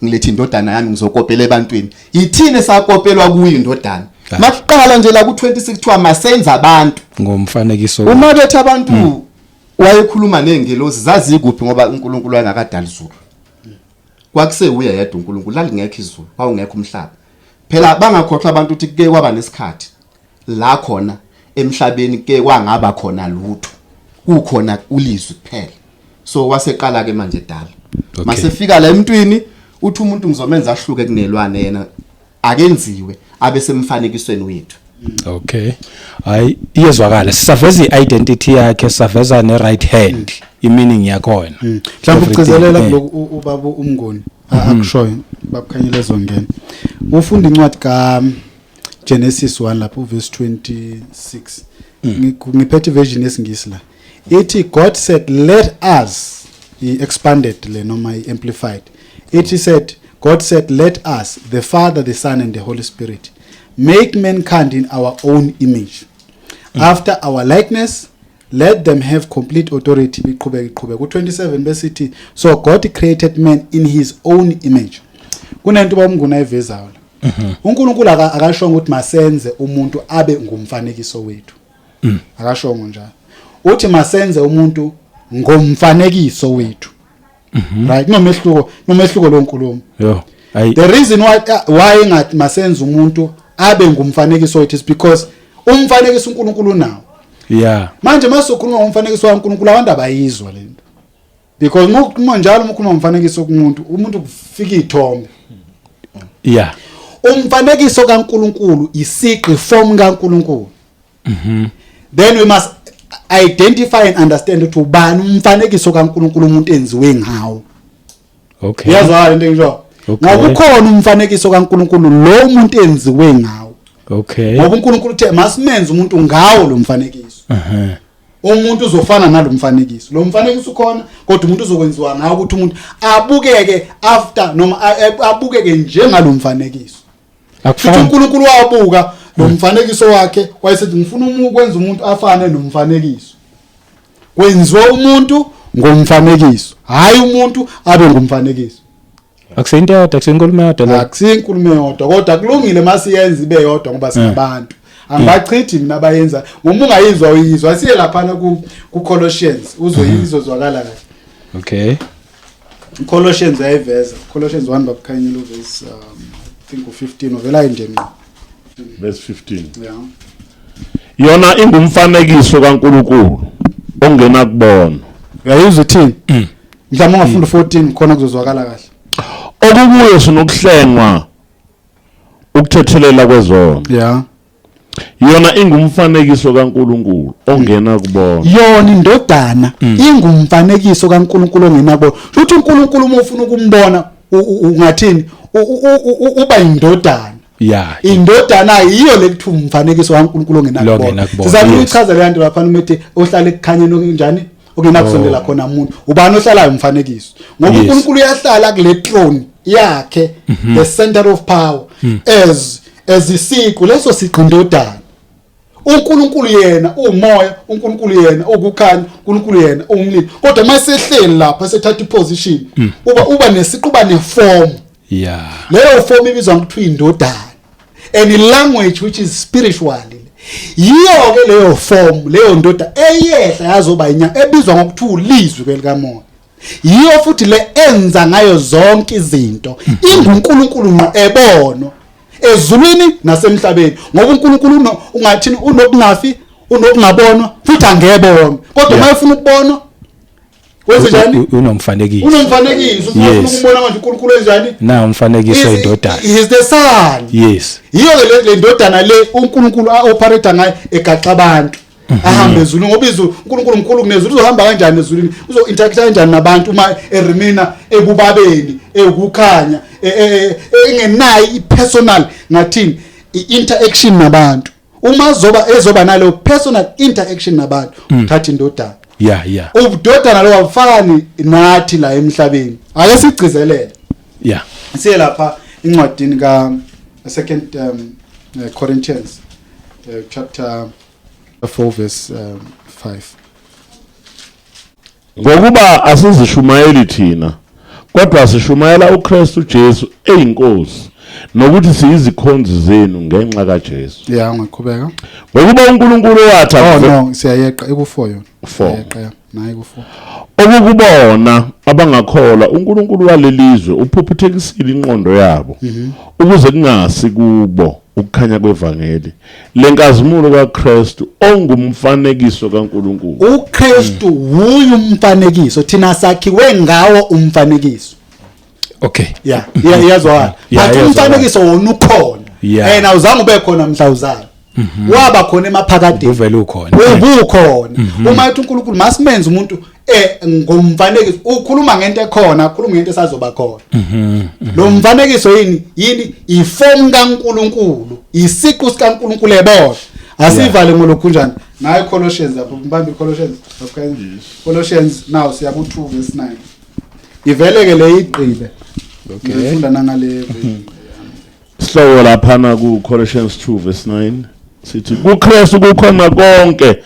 ngilethi indodana yami ngizokopela ebantwini. Yithini sakopelwa kuyi indodana. Makuqala nje la ku26 kuthiwa masenza abantu ngomfanekiso. Uma bethi abantu wayekhuluma nengelosi zazi kuphi ngoba uNkulunkulu wayengakadali izulu. Kwakuse uya yedwa uNkulunkulu lalingekho izulu, wawungekho umhlaba. Phela bangakhohlwa abantu ukuthi kuke kwaba nesikhathi la khona emhlabeni ke kwangaba khona lutho. Kukhona ulizwi kuphela. So waseqala ke manje dala. Masefika la emntwini uthi umuntu ngizomenza ahluke kunelwane yena akenziwe abe semfanekisweni wethu. Okay. Hayi iyezwakala sisaveza iidentity yakhe sisaveza ne right hand imeaning yakhona. Mhlawumbe ucizelela kuloko ubaba uMnguni akushoyo babukhanyile ezongena. Ufunda incwadi ka Genesis 1 lapho verse 26. Ngiphethe version yesingisi la. Ithi God said let us, he expanded le noma he amplified. It said God said let us, the Father, the Son and the Holy Spirit, make mankind in our own image, after our likeness, let them have complete authority. Ku 27 besithi so God created man in his own image. Kunento baMnguni ayivezayo la. uNkulunkulu akashongo ukuthi masenze umuntu abe ngumfanekiso wethu. Akashongo njalo. Uthi masenze umuntu ngomfanekiso wethu. Right, nomehluko lo nkulumo. The reason why ngathi masenze umuntu abe ngumfanekiso wethu is because umfanekiso uNkulunkulu nawo. Yeah. Manje masokhuluma ngomfanekiso kaNkulunkulu abantu abayizwa lento. Because njalo ukhuluma ngomfanekiso kumuntu, umuntu kufika ithombe. Yeah. Umfanekiso kaNkulunkulu isiqi form kaNkulunkulu. Then we must identify and understand ukuthi ubani umfanekiso kaNkulunkulu umuntu enziwe ngawo. Okay. Yazwa into ngisho. Ngoba ukhona umfanekiso kaNkulunkulu lo umuntu enziwe ngawo. Okay. Ngoba uNkulunkulu uthe masimenze umuntu ngawo lo mfanekiso. Umuntu uzofana nalo mfanekiso. Lo mfanekiso ukhona kodwa umuntu uzokwenziwa ngawo ukuthi umuntu abukeke after noma abukeke njengalo mfanekiso. Akufanele uNkulunkulu wabuka lo mfanekiso wakhe wayesethi ngifuna ukwenza umuntu afane nomfanekiso. Kwenziwa umuntu ngomfanekiso, hayi umuntu abe ngumfanekiso. Akusento yodwa, akusenkulumo yodwa la. Akusenkulumo yodwa kodwa kulungile masiyenza ibe yodwa ngoba singabantu. Angibachithi mina abayenza. Uma ungayizwa uyizwa siye lapha ku Colossians uzoyizwa zwakala kahle. Okay. Colossians ayiveza. Colossians 1 babukhanyile verse I think u15 ovela indeni. Verse 15. Yeah. Yona ingumfanekiso kaNkulunkulu ongena kubona. Uyayizwa uthini? Mhlawumbe ungafunda 14 khona kuzozwakala kahle. Okubuye sinokuhlengwa ukuthethelela kwezono. Yeah. Yona ingumfanekiso kaNkulunkulu ongena kubona. Yona indodana ingumfanekiso kaNkulunkulu ongena kubona. Uthi uNkulunkulu uma ufuna ukumbona ungathini? Uba indodana. Yeah. Indodana yiyo lekuthu umfanekiso kaNkulunkulu ongena kubona. Sizama ukuchaza le nto lapha umethi ohlala ekukhanyeni okunjani okenakusondela khona umuntu. Ubani ohlala umfanekiso? Ngoba uNkulunkulu uyahlala kule throne yakhe, the center of power, as isiqu leso siqu indodana. uNkulunkulu yena umoya, uNkulunkulu yena ukukhanya, uNkulunkulu yena umlilo. Kodwa masehleli lapha sethatha iposition uba nesiquba neform. Yeah. Leyo form ibizwa ngokuthiwa indodana. And in language which is spiritual. Yiyo ke leyo form, leyo ndoda eyehla yazoba inyanga ebizwa ngokuthiwa ulizwi kwelikamoya. Yiyo futhi le enza ngayo zonke izinto. InguNkulunkulu ngqo ebono ezulwini nasemhlabeni. Ngoba uNkulunkulu ungathini unokungafi, unokungabonwa futhi angebona. Kodwa mayefuna ukubonwa wenze njani? Unomfanekiso. Unomfanekiso. Ufuna ukubona manje uNkulunkulu enjani? Na umfanekiso indodana. He is the son. Yes. Yiyo le ndodana le uNkulunkulu operate ngayo egaxa abantu. Ahambe ezulwini ngoba uNkulunkulu mkhulu kunezulu uzohamba kanjani ezulwini? Uzo-interact kanjani nabantu uma erimina ebubabeni, ekukhanya, engenayo ipersonal ngathini i-interaction nabantu. Uma ezoba nalo personal interaction nabantu, uthatha indodana. Yeah. Ubudodana lo wafani nathi la emhlabeni. Ake sigcizelele. Yeah. Siye lapha incwadini ka 2 Corinthians chapter 4 verse 5. Ngokuba asizishumayeli thina kodwa sishumayela uKristu Jesu eyinkosi nokuthi siyizikhonzi zenu ngenxa kaJesu. Yeah, ngaqhubeka. Ngokuba uNkulunkulu wathi no siyayeqa eku4 yona. Siyayeqa nayi ku4. Okukubona abangakholwa uNkulunkulu walelizwe uphuphuthekisile inqondo yabo ukuze kungasi kubo ukukhanya kwevangeli lenkazimulo kaKristu ongumfanekiso kaNkulunkulu. uKristu uyu umfanekiso thina sakhiwe ngawo umfanekiso. Okay. Yeah, iyazwakala. But umfanekiso wona ukhona. Yena uzange ube khona mhla uzalo. Waba khona emaphakadeni. Uvela ukhona. Ubukhona. Uma ethi uNkulunkulu masimenze umuntu ngomfanekiso ukhuluma ngento ekhona, ukhuluma ngento esazoba khona. Lo mfanekiso yini iform kaNkulunkulu, isiqu sikaNkulunkulu ebona. Asivale ngolokhunjani. Nayi Colossians lapho mbambi Colossians. Okay. Colossians now siya ku 2 verse 9. Iveleke le igqile. Okay. Ngifunda nangale Sihloko lapha ku Colossians 2 verse 9 sithi kuKristu kukhona konke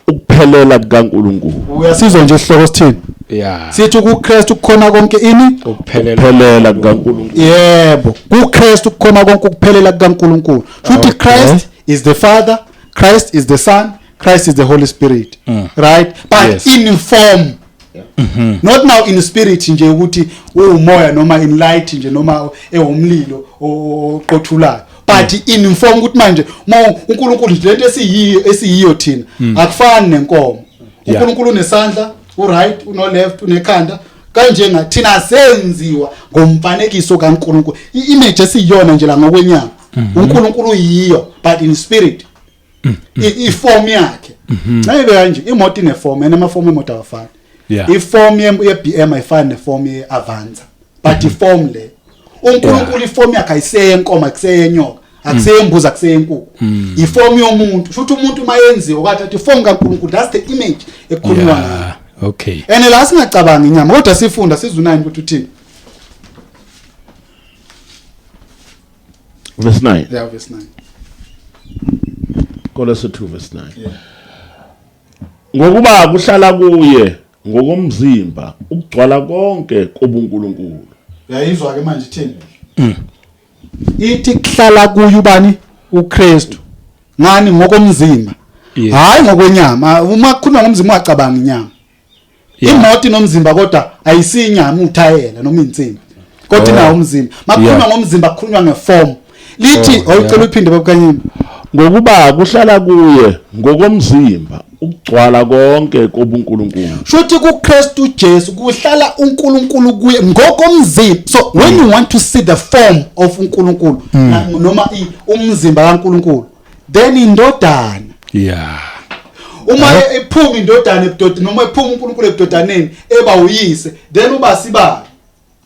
ukuphelela kukaNkulunkulu. Uyasizwa nje isihloko sithini? Yeah. Sithi kuKristu kukhona konke ini? Ukuphelela kukaNkulunkulu. Yebo, kuKristu kukhona konke ukuphelela kukaNkulunkulu. Futhi Christ is the Father, Christ is the Son, Christ is the Holy Spirit. Right? But in form. Not now in spirit nje ukuthi umoya noma in light nje noma ewumlilo oqothulayo. But in form ukuthi manje uNkulunkulu lento esiyiyo thina akufani nenkomo. uNkulunkulu unesandla, right, uno left, unekhanda. Kanje ngathina senziwa ngomfanekiso kaNkulunkulu. Image esiyona nje la ngokwenyama. uNkulunkulu uyiyo but in spirit. Iform yakhe. Nayibe kanje imoto ine form, ene form emoto awafani. Iform ye-BM ayifani neform ye-Avanza. But iform le uNkulunkulu iform yakhe ayiseyenkomo akuseyenyoka akuseyembuza akuseyenkukhu iform yomuntu futhi umuntu mayenziwe okathatha iform kaNkulunkulu, that's the image ekhulunywa ngayo. Okay. And la singacabangi inyama kodwa sifunda sizu9 ukuthi uthini. Verse 9. Yeah, verse 9. Kolose 2 verse 9. Yeah. Ngokuba kuhlala kuye ngokomzimba ukugcwala konke kobuNkulunkulu. Uyayizwa ke manje ithini? Ithi kuhlala kuye ubani? uKristu. Ngani ngokomzimba? Hayi ngokwenyama. Uma kukhuluma ngomzimba ungacabanga inyama. Imoto inomzimba kodwa ayisinyama uthayela noma insimbi. Kodwa ina umzimba. Makukhuluma ngomzimba kukhulunywa ngeform. Lithi oyicela uphinde babukanyini. Ngokuba kuhlala kuye ngokomzimba ukugcwala konke kobuNkulunkulu. Shothi kuKristu Jesu kuhlala uNkulunkulu kuye ngokomzimba. So when you want to see the form of uNkulunkulu noma umzimba kaNkulunkulu, then indodana. Yeah. Uma ephuma indodana ebudodeni noma ephuma uNkulunkulu ebudodaneni eba uyise, then uba siba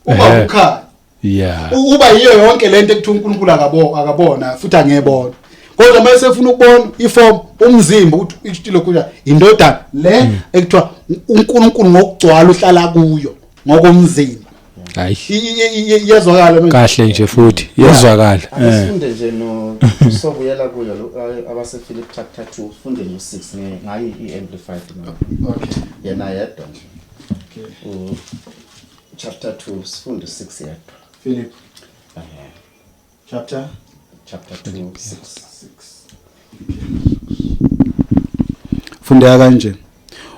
uba ukhaya. Yeah. Uba yiyo yonke lento ekuthi uNkulunkulu akabona futhi angebona. Kodwa mase efuna ukubona iform umzimba ukuthi isitilo kuya indodana le ekuthiwa uNkulunkulu ngokugcwala uhlala kuyo ngokomzimba. Hayi. Yezwakala manje. Kahle nje futhi yezwakala. Asifunde nje no sobuyela kuyo abase Philip chapter 2 ufunde no6 ngayi iamplified no. Okay. Yena yedwa nje. Okay. Chapter 2 sifunde 6 yedwa. Philip. Chapter 2 6. Fundeka kanje.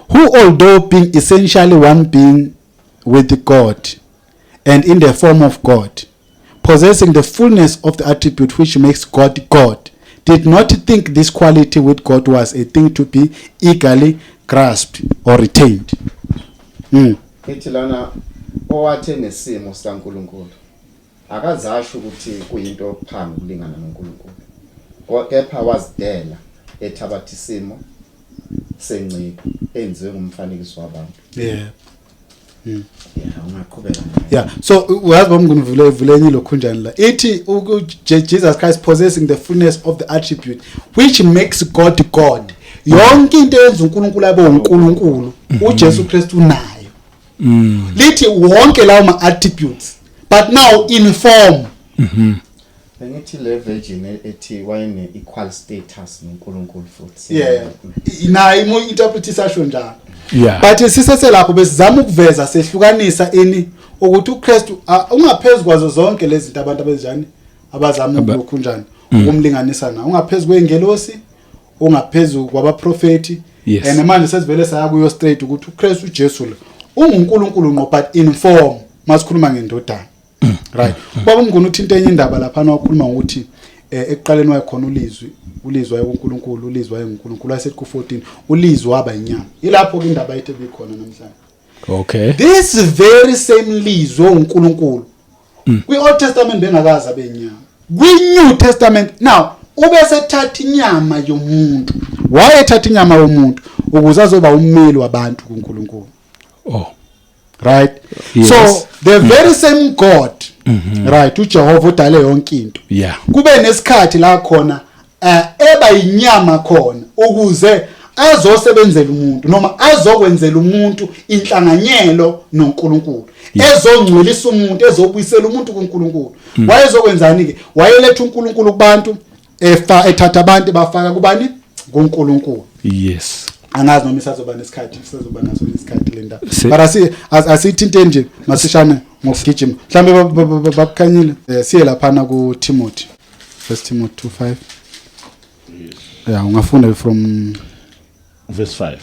Who although being essentially one being with God and in the form of God, possessing the fullness of the attribute which makes God God, did not think this quality with God was a thing to be eagerly grasped or retained. Ithi lana owathe nesimo sikaNkulunkulu akazasho ukuthi kuyinto phambi kulingana noNkulunkulu. Kepha wazidela ethabatha isimo senciko enziwe ngumfanekiso wabantu. Yeah. Ungaqhubeka. Yeah. So uyazi bamngivuleni lokhunjani la. Ithi Jesus Christ possessing the fullness of the attribute which makes God God. Yonke into yenza uNkulunkulu abe uNkulunkulu, uJesu Kristu nayo. Lithi wonke lawo ma attributes but now in form. Ngithi le virgin ethi wayene equal status noNkulunkulu futhi. Yeah. Inayo imo interpretation njalo. Yeah. But sisese lapho besizama ukuveza sehlukanisa ini ukuthi uKristu ungaphezulu kwazo zonke lezi zinto abantu abenjani abazama ukukhunjani ukumlinganisa na. Ungaphezulu kwengelosi, ungaphezulu kwabaprofeti. And manje sesivele saya kuyo straight ukuthi uKristu Jesu lo unguNkulunkulu ngo but in form masikhuluma ngendodana. Right. Baba Mnguni uthinta enye indaba lapha wakhuluma ukuthi ekuqaleni wayekhona ulizwa uNkulunkulu, ulizwa uNkulunkulu asethi ku14 ulizwa waba inyama. Ilapho ke indaba yethu ebikhona namhlanje. Okay. This very same lizwa uNkulunkulu kwi Old Testament bengakaza abenyama. Kwi New Testament now ubese thatha inyama yomuntu. Wayethatha inyama yomuntu ukuze azoba ummeli wabantu kuNkulunkulu. Oh. Right. Yes. So the very same God, right, uJehova udale yonke into. Yeah. Kube nesikhathi la khona eba inyama khona ukuze azosebenzela umuntu noma azokwenzela umuntu inhlanganyelo noNkulunkulu. Ezongcwelisa umuntu, ezobuyisela umuntu kuNkulunkulu. Wayezokwenzani ke? Wayeletha uNkulunkulu kubantu ethatha abantu bafaka kubani? kuNkulunkulu. Yes. Angazi noma isazoba nesikhathi sizoba naso isikhathi lenda. But asithinte nje masishane ngokugijima. Mhlambe babukhanyile siye lapha na ku Timothy. 1 Timothy 2:5. Yes. Yeah, ungafunda from verse 5.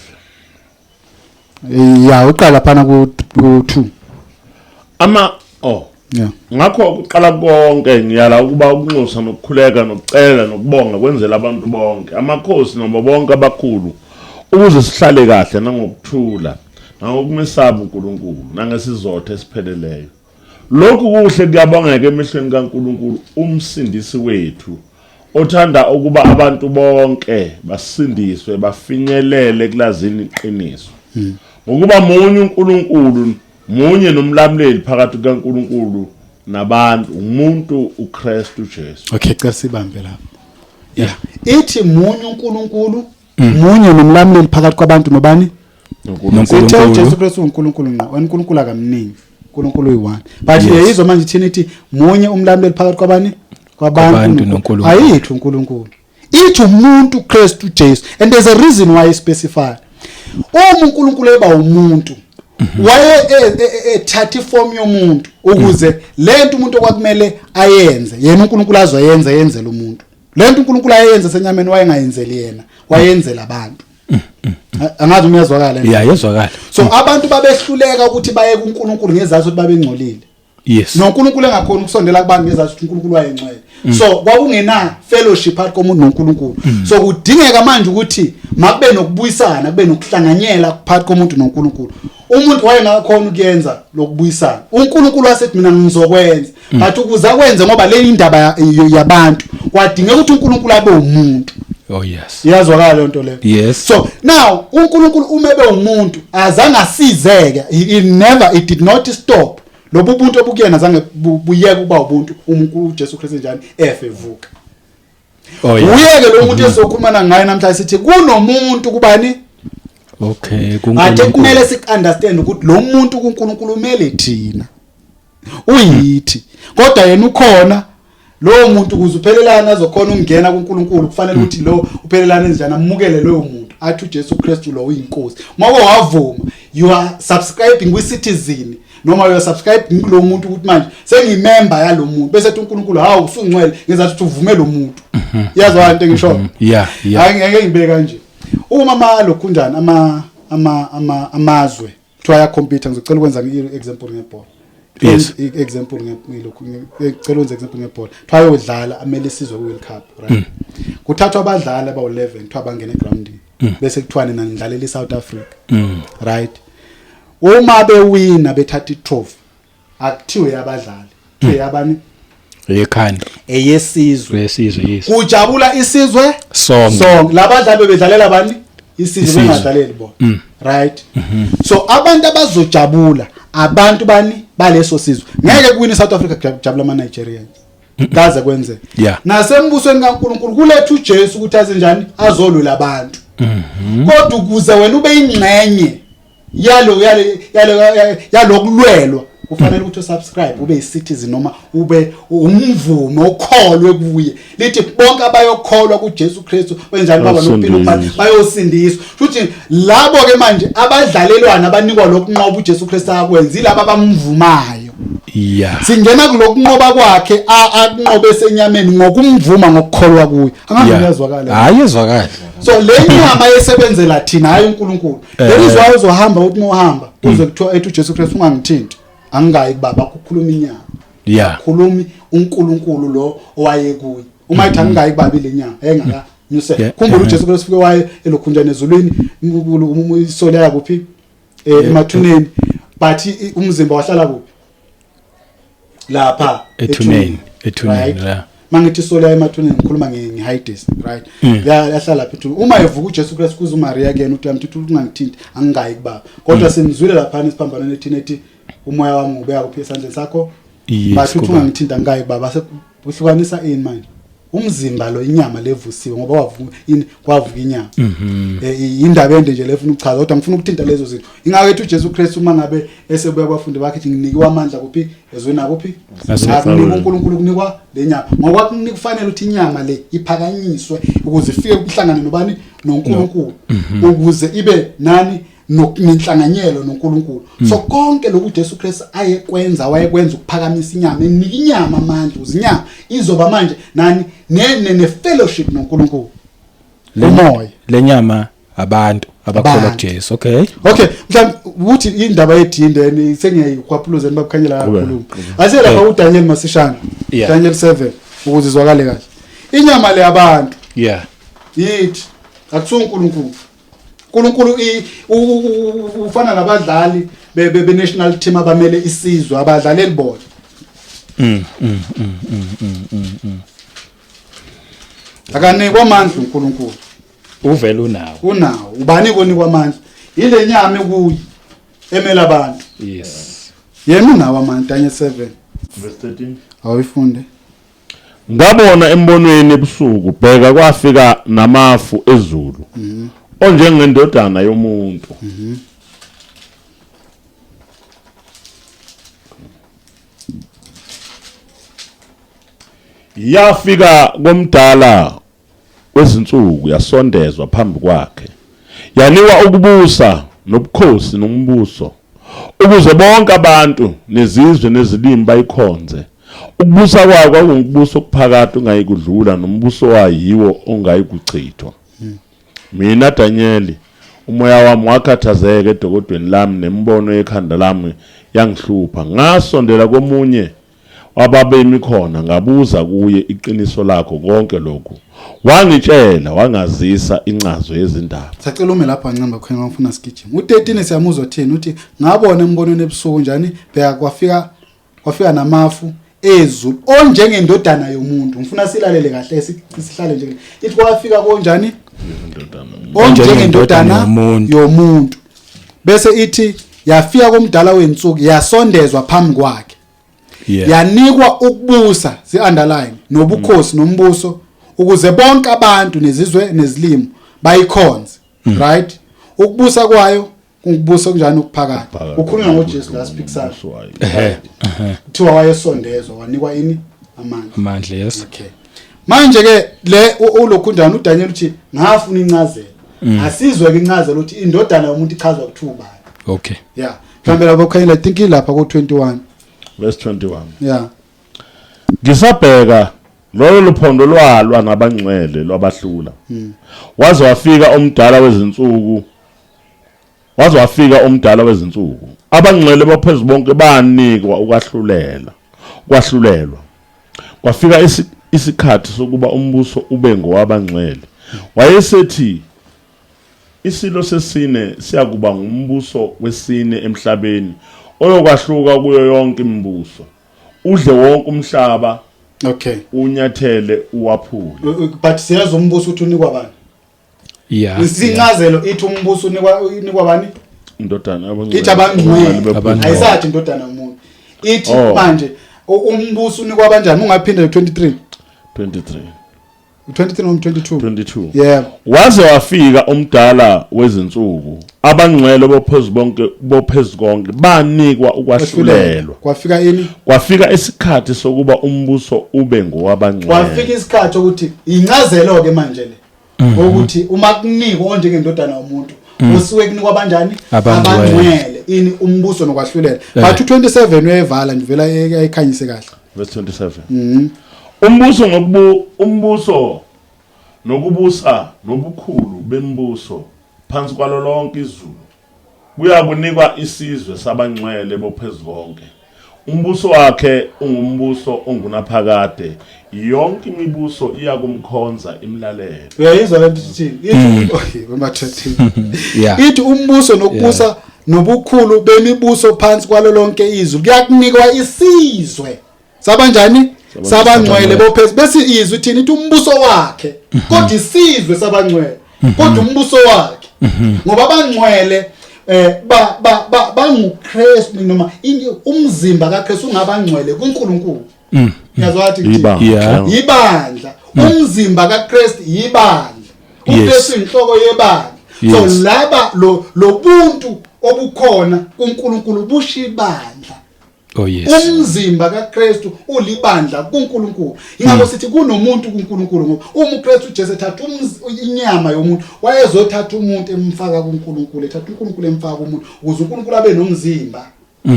Yeah, uqala lapha ku 2. Yeah. Ngakho ukuqala konke ngiyala ukuba ukunxusa nokukhuleka nokucela nokubonga kwenzela abantu bonke, amakhosi noma bonke abakhulu, ukuze sihlale kahle nangokuthula nangokumesaba uNkulunkulu nangesizotha esipheleleyo. Lokhu kuhle kuyabongeka emehlweni kaNkulunkulu umsindisi wethu othanda ukuba abantu bonke basindiswe bafinyelele kulazini iqiniso. Ngokuba munye uNkulunkulu munye nomlamleli phakathi kaNkulunkulu nabantu umuntu uKristu Jesu. Okay, cha sibambe lapho. Yeah. Ithi munye uNkulunkulu, munye nomlamleli phakathi kwabantu nobani? uNkulunkulu. Jesu Kristu uNkulunkulu ngqo, uNkulunkulu akamningi. uNkulunkulu uyi-1. But yizwa manje ithini ithi munye umlamleli phakathi kwabani? Kwabantu noNkulunkulu. Ayithi uNkulunkulu. Ithi umuntu Kristu Jesu. And there's a reason why I specify. Uma uNkulunkulu eba umuntu, waye ethatha iform yomuntu ukuze lento umuntu okwakumele ayenze, yena uNkulunkulu azoyenza yenzela umuntu. Lento uNkulunkulu ayenza senyameni wayengayenzeli yena, wayenzela abantu. Angazi umyazwakala Yeah, yezwakala. So abantu babehluleka ukuthi baye kuNkulunkulu ngezathu ukuthi babengcolile. Yes. noNkulunkulu engakhona ukusondela kubantu ngezathu ukuthi uNkulunkulu wayengcwele. So kwakungena fellowship phakathi komuntu noNkulunkulu. So kudingeka manje ukuthi makube nokubuyisana, kube nokuhlanganyela phakathi komuntu noNkulunkulu. Umuntu wayengakhona ukuyenza lokubuyisana. uNkulunkulu wasethi mina ngizokwenza. But ukuza kwenze ngoba le indaba yabantu kwadingeka ukuthi uNkulunkulu abe umuntu. Oh yes. Iyazwakala lento leyo. Yes. So now uNkulunkulu umebe umuntu azange asizeke, it did not stop. Lobu buntu obukuyena azange buyeke kuba ubuntu uNkulunkulu uJesu Kristu njani evuka. Oh yeah. Uyeke lo muntu esokhulumana ngaye namhlanje sithi kunomuntu kubani? Okay, Ade kumele sikunderstand ukuthi lo muntu kuNkulunkulu umele thina. Uyithi. Kodwa yena ukhona lo muntu kuze uphelelana azokhona ukungena kuNkulunkulu kufanele ukuthi lo uphelelana enjani amukele lo muntu athi uJesu Kristu lo uyinkosi. Ngoba wavuma you are subscribing kwi-citizen noma you are subscribing kulo muntu ukuthi manje sengimember yalo muntu bese ethi uNkulunkulu hawu usungcwele ngezathi ukuthi uvume lo muntu. Iyazwa into engisho? Yeah. Angeke ngibeke kanje. Uma malo kunjani amazwe kuthiwa ya computer ngizocela ukwenza i-example ngebhola. Yes. Example ngilokhu ngicela ukwenza example ngebhola. Kuthiwa yodlala amele isizwe ku-World Cup, right? Kuthathwa abadlali aba-11 kuthiwa bangena egroundini bese kuthiwa nina nidlalela iSouth Africa. Right? Uma bewina bethatha i-trophy akuthiwe yabadlali, kuthiwe yabani? Ekhanda. Eyesizwe. Lesizwe yes. Kujabula isizwe Sonke. Labadlali bedlalela bani? Isizwe bengadlaleli bona. Right? So abantu abazojabula abantu bani baleso sizwe. Ngeke kuwina iSouth Africa kujabula ama-Nigerians. Kaze kwenze. Nasembusweni kaNkulunkulu kuletha uJesu ukuthi aze njani azolwela abantu. Kodwa ukuze wena ube ingxenye yalo kulwelwa kufanele ukuthi usubscribe ube yi-citizen noma ube umvumo okholwe kuye. Lithi bonke abayokholwa kuJesu Kristu benjani baba nompilo phakathi bayosindiswa. Futhi labo ke manje abadlalelwana abanikwa lokunqoba uJesu Kristu akwenza ilabo abamvumayo. Yeah. Singena kulokunqoba kwakhe akunqobe senyameni ngokumvuma ngokukholwa kuye. Angazi uyazwakala. Hayi ezwakala. So le nyama yesebenzela thina hayi uNkulunkulu. Lerizwa uzohamba uthi mohamba uze kuthiwa ethi uJesu Kristu ungangithinti. Angayi kubaba kukhuluma inyama. Yeah. Khulumi uNkulunkulu lo owaye kuye. Uma ithi angayi kubaba lenyama engaka nyuse. Khumbula uJesu Kristu ufike waye elokhunjana ezulwini isole yakuphi emathuneni but umzimba wahlala kuphi? Lapha ethuneni la. Mangithi isole emathuneni ngikhuluma ngeHades, right? Yahlala lapha ethuneni. Uma evuka uJesu Kristu kuze uMaria again uthi amthithi ungangithinti angayi kubaba. Kodwa semzwile lapha isiphambanweni ethini ethi umoya wami ubeka kuphi esandleni sakho bathi uthi ungangithinta ngayi baba sekuhlukanisa ini manje umzimba lo inyama levusiwe ngoba kwavuka inyama indaba ende nje lefuna ukuchaza kodwa ngifuna ukuthinta lezo zinto ingake ethi uJesu Kristu uma ngabe esebuya kwabafundi bakhe ethi nginike amandla kuphi ezweni akuphi akunika uNkulunkulu kunikwa lenyama ngoba kufanele ukuthi inyama le iphakanyiswe ukuze ifike kuhlangane nobani noNkulunkulu ukuze ibe nani nenhlanganyelo noNkulunkulu. So konke lokhu uJesu Kristu wayekwenza ukuphakamisa inyama, enika inyama amandla, uzinyama izoba manje nani ne fellowship noNkulunkulu. Umoya. Lenyama abantu abakholwa kuJesu. Okay, mhlawumbe ukuthi indaba yedindeni sengiyayikhwaphuluza nibakhanyela kakhulu. Ase lapha uDaniel masishana. Daniel 7 ukuze izwakale kahle. Inyama le abantu. Yeah. Yithi akusuka uNkulunkulu. uNkulunkulu ufana nabadlali be national team abamele isizwe abadlaleli bona. Akanikwa amandla uNkulunkulu. Uvela unawo. Ubani konikwa amandla? Ile nyama ekuyi emela abantu. Yes. Yena unawo amandla Daniel 7. verse 13. Awifunde. Ngabona embonweni ebusuku bheka kwafika namafu ezulu onjengendodana yomuntu. Yafika komdala wezinsuku yasondezwa phambi kwakhe. Yanikwa ukubusa nobukhosi nombuso ukuze bonke abantu nezizwe nezilimi bayikhonze. Ukubusa kwakhe kwakungubuso okuphakade ungayikudlula nombuso wayiwo ongayikuchithwa. Mina Daniel umoya wami wakhathazeka edokodweni lami nembono yekhanda lami yangihlupha. Ngasondela komunye wababemi khona ngabuza kuye iqiniso lakho konke lokhu. Wangitshela wangazisa incazo yezindaba. Sacela ume lapha ncamba khona ngifuna sigijima. U13 siyamuzwa thina uthi ngabona embonweni ebusuku njani bheka kwafika namafu ezulu onjengendodana yomuntu. Ngifuna silalele kahle sihlale nje. Ithi kwafika konjani? Onjengendodana yomuntu. Bese ithi yafika komdala wensuku yasondezwa phambi kwakhe. Yanikwa ukubusa underline nobukhosi nombuso ukuze bonke abantu nezizwe nezilimi bayikhonze. Right? Ukubusa kwayo kungubuso kunjani ukuphakade. Ukhuluma ngoJesu la speak sakhe. Kuthiwa wayesondezwa wanikwa ini amandla. Yes. Okay. Manje ke le ulokhundana uDaniel uthi ngafuna incazelo. Asizwe ke incazelo uthi indodana yomuntu ichazwa kuthuba. Okay. Yeah. Mhlambe lapho khanyile I think ilapha ku 21. Verse 21. Yeah. Ngisabheka lolo luphondo lwalwa nabangcwele lwabahlula. Waze wafika umdala wezinsuku. Abangcwele baphezulu bonke banikwa ukwahlulelwa. Kwafika isikhathi sokuba umbuso ube ngowabangcwele. Wayesethi isilo sesine siyakuba ngumbuso wesine emhlabeni oyokwahluka kuyo yonke imibuso. Udle wonke umhlaba. Okay. Unyathele uwaphule. But siyazi umbuso uthi unikwa bani? Yeah. Isincazelo ithi umbuso unikwa bani? Indodana abangcwele. Ithi abangcwele. Ayisathi indodana yomuntu. Ithi manje umbuso unikwa kanjani? Ungaphinda 23. 23 noma 22. Yeah. Waze wafika umdala wezinsuku. Abangcwele bophezulu konke banikwa ukwahlulelwa. Kwafika ini? Kwafika isikhathi sokuba umbuso ube ngowabangcwele. Kwafika isikhathi ukuthi incazelo ke manje le. Ukuthi uma kunikwa onjengendodana yomuntu usuke kunikwa abanjani? Abangcwele. Ini umbuso nokwahlulela. But 27 uyevala nje vela ayikhanyise kahle. Verse 27. Umbuso nokubusa nobukhulu bembuso phansi kwalo lonke izulu kuyakunikwa isizwe sabangcwele bophezulu konke. Umbuso wakhe ungumbuso ongunaphakade, yonke imibuso iyakumkhonza imlalelo. Uyayizwa lento ithini? Ithi bema-13. Ithi umbuso nokubusa nobukhulu bemibuso phansi kwalo lonke izulu kuyakunikwa isizwe sabanjani? Sabangcwele bophezulu. Bese izwi ithini? Ithi umbuso wakhe. Kodwa isizwe sabangcwele. Kodwa umbuso wakhe. Ngoba abangcwele banguKristu noma umzimba kaKristu ungabangcwele kuNkulunkulu. Yazwa wathi yibandla. Umzimba kaKristu yibandla. uKristu inhloko yebandla. So laba lobuntu obukhona kuNkulunkulu bushibandla. Oh yes. Umzimba kaKristu ulibandla kuNkulunkulu. Ingakho sithi kunomuntu kuNkulunkulu ngoba uma uKristu uJesu ethatha inyama yomuntu wayezothatha umuntu emfaka kuNkulunkulu, ethatha uNkulunkulu emfaka kumuntu ukuze uNkulunkulu abe nomzimba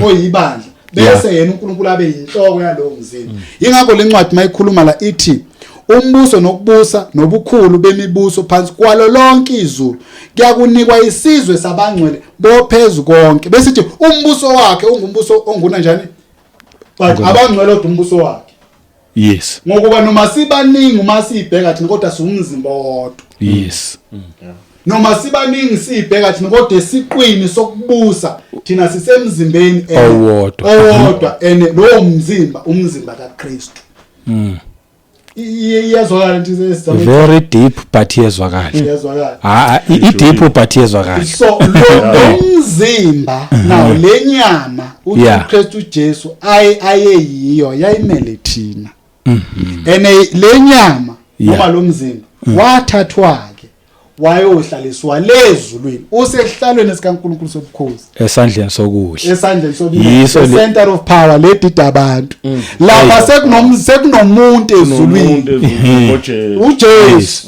oyibandla bese yena uNkulunkulu abe yinhloko yalowo mzimba. Ingakho lencwadi mayikhuluma la ithi umbuso nokubusa nobukhulu bemibuso phansi kwalo lonke izulu kuyakunikwa isizwe sabangcwele bophezulu konke. Bese sithi umbuso wakhe ungumbuso onguna njani? Abangcwele umbuso wakhe. Yes. Ngokuba noma sibaningi uma sibheka thina kodwa siumzimba wodwa. Yes. Noma sibaningi sibheka thina kodwa esiqwini sokubusa thina sisemzimbeni owodwa ene lowo mzimba umzimba kaKristu. iyazwakala nje sesizama very deep but iyezwakala deep but iyezwakala so lo mzimba nawo lenyama uKristu uJesu ayeyiyo yayimele thina ene lenyama noma lo mzimba wathathwa ke wayohlaliswa lezulwini usehlalweni sikaNkulunkulu sobukhosi esandleni sokudla the center of power ledida abantu lapha sekunomuntu ezulwini uJesu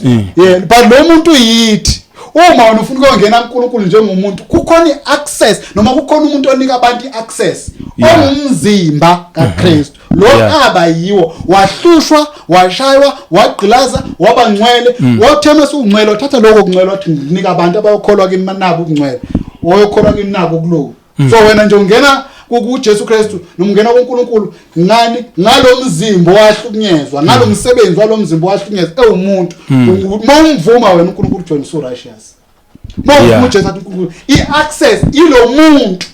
but lo muntu yithi uma wena ufuna ukungena kuNkulunkulu njengomuntu kukhona iaccess noma kukhona umuntu onika abantu iaccess omzimba kaKristu lo aba yiwo wahlushwa washaywa wagqilaza waba ngcwele wathema sungcwele wathatha lokho kungcwele wathi nginika abantu abayokholwa kimi manabo ukungcwele woyokholwa kimi nako kuloko so wena nje ungena kuJesu Kristu nomngena kuNkulunkulu ngalo mzimba wahlukunyezwa ngalo msebenzi walo mzimba wahlukunyezwa ewumuntu mawumvuma wena uNkulunkulu John so righteous mawuvuma uJesu athi uNkulunkulu iaccess ilo muntu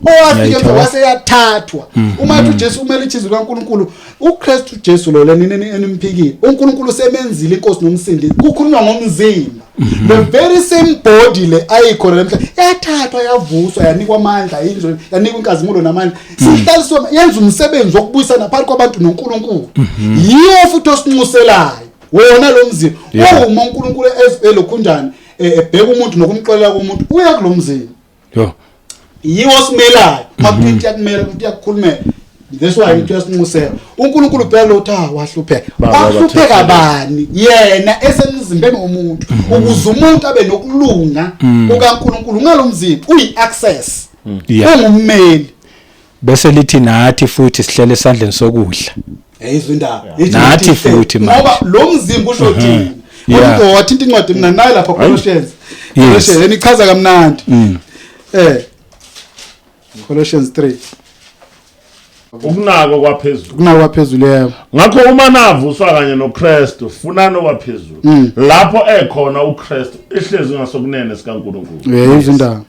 owafike waseyathathwa uma uJesu umele ichizwe kaNkulunkulu uKristu Jesu lo lenini enimphikile uNkulunkulu semenzile inkosi nomsindisi kukhulunywa ngomzimba the very same body le ayikhona lemhla yathathwa yavuswa yanikwa amandla inzo yanikwa inkazimulo namandla sihlaliswa yenza umsebenzi wokubuyisana phakathi kwabantu noNkulunkulu yiyo futhi osinxuselayo wona lo mzimba uma uNkulunkulu elokhunjani ebheka umuntu nokumxolela komuntu uya kulomzimba yiwo simelayo makuthi yakumela ukuthi yakukhulumela that's why it just musela uNkulunkulu phela uthi wahlupheka bani yena esemzimbeni womuntu ukuze umuntu abe nokulunga kukaNkulunkulu ngalomzimba uyiaccess ungummeli bese lithi nathi futhi sihlele esandleni sokudla izindaba nathi futhi ngoba lo mzimba usho thina umuntu wathinta incwadi mina nayi lapha Colossians enichaza kamnandi Colossians 3 ukunako kwaphezulu yebo ngakho uma navuswa kanye noKristu funana okwaphezulu lapho ekhona uKristu ehlezi ngasokunene sikaNkulunkulu izindaba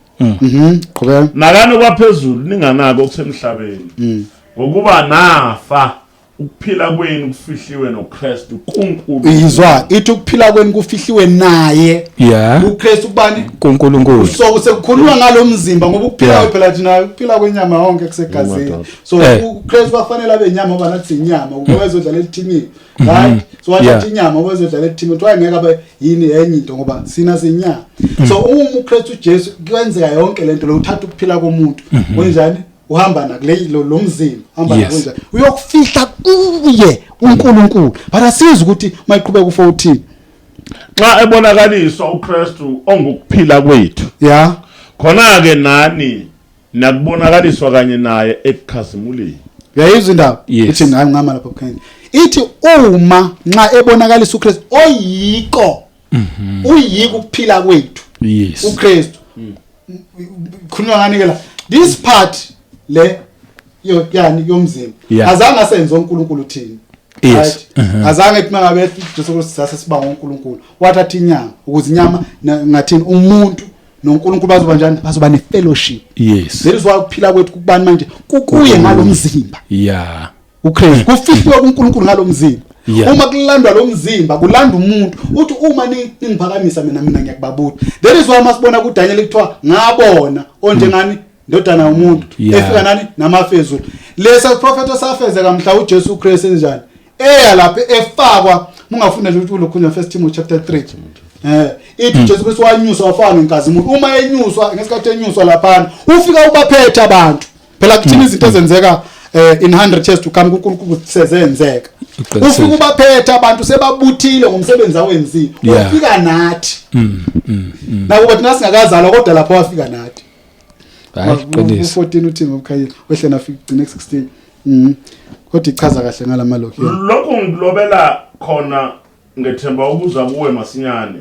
qhubeka nakani kwaphezulu ninganako okusemhlabeni ngokuba nafa ukuphila kwenu kufihliwe noKristu kuNkulunkulu izwa ithi ukuphila kwenu kufihliwe naye uKristu kubani kuNkulunkulu so sekukhuluma ngalo mzimba ngoba ukuphila phela thina ukuphila kwenyama yonke kusegazini so uKristu bafanele abe inyama ngoba nathi inyama ukuba ezodlala elithimini right so wathi inyama ngoba ezodlala elithimini kuthiwa ngeke abe yini enye into ngoba sina sinyama so uma uKristu Jesu kwenzeka yonke lento lo uthatha ukuphila komuntu wenjani uhamba nakulelo lo mzimba hamba nakonje uyokufihla kuye uNkulunkulu but asizi ukuthi mayiqhubeka u14 xa ebonakaliswa uKristu ongukuphila kwethu khona ke nani nakubonakaliswa kanye naye ekukhazimuleni uyayizwa indaba ithi ngama lapha kukhanya ithi uma nxa ebonakalisa uKristu oyiko uyiko ukuphila kwethu uKristu khuluma ngani ke la this part le yani yomzimba azange asenze uNkulunkulu thina yes azange kuthi mangabe Jesu Kristu sasibanga uNkulunkulu wathatha inyama ukuze inyama ngathini umuntu noNkulunkulu bazoba njani bazoba ne fellowship yes selizwa ukuphila kwethu kubani manje kukuye ngalo mzimba uKristu kufihlwe kuNkulunkulu ngalo mzimba uma kulandwa lo mzimba kulanda umuntu uthi uma ningiphakamisa mina ngiyakubabuka that is why masibona kuDaniel kuthiwa ngabona onjengani ndodana umuntu efika nani namafezulu lesa prophet osafeze kamhla uJesu Kristu enjani lapha efakwa mungafunda nje ukuthi ulokhunja 1 Timothy chapter 3 ithi uJesu Kristu wanyuswa wafana inkazimulo uma enyuswa ngesikhathi enyuswa lapha ufika ubaphethe abantu phela kuthina izinto ezenzeka in 100 years to come kuNkulunkulu sezenzeka ufika ubaphethe abantu sebabuthile ngomsebenzi awenzile ufika nathi nakuba thina singakazalwa kodwa lapho wafika nathi qinisa 14 uthi ngokukhayile wehle nafika next 16 kodwa ichaza kahle ngalamalokho lokho ngilobela khona ngethemba ukuza kuwe masinyane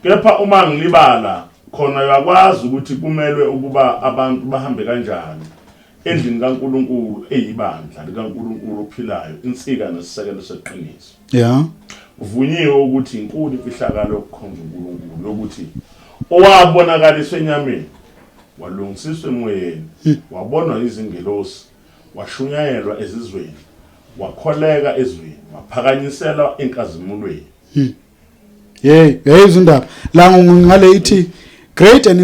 kepha uma ngilibala khona uyakwazi ukuthi kumelwe ukuba abantu bahambe kanjani endlini kaNkulunkulu eyibandla likaNkulunkulu ophilayo insika nesisekelo seqiniso uvunyiwe ukuthi inkulu imfihlakalo yokukhonza uNkulunkulu yokuthi owabonakaliswa enyameni walungisiswa emoyeni wabonwa izingelosi washunyayelwa ezizweni wakholeka ezweni waphakanyisela enkazimulweni. Izindaba la ngale ithi great and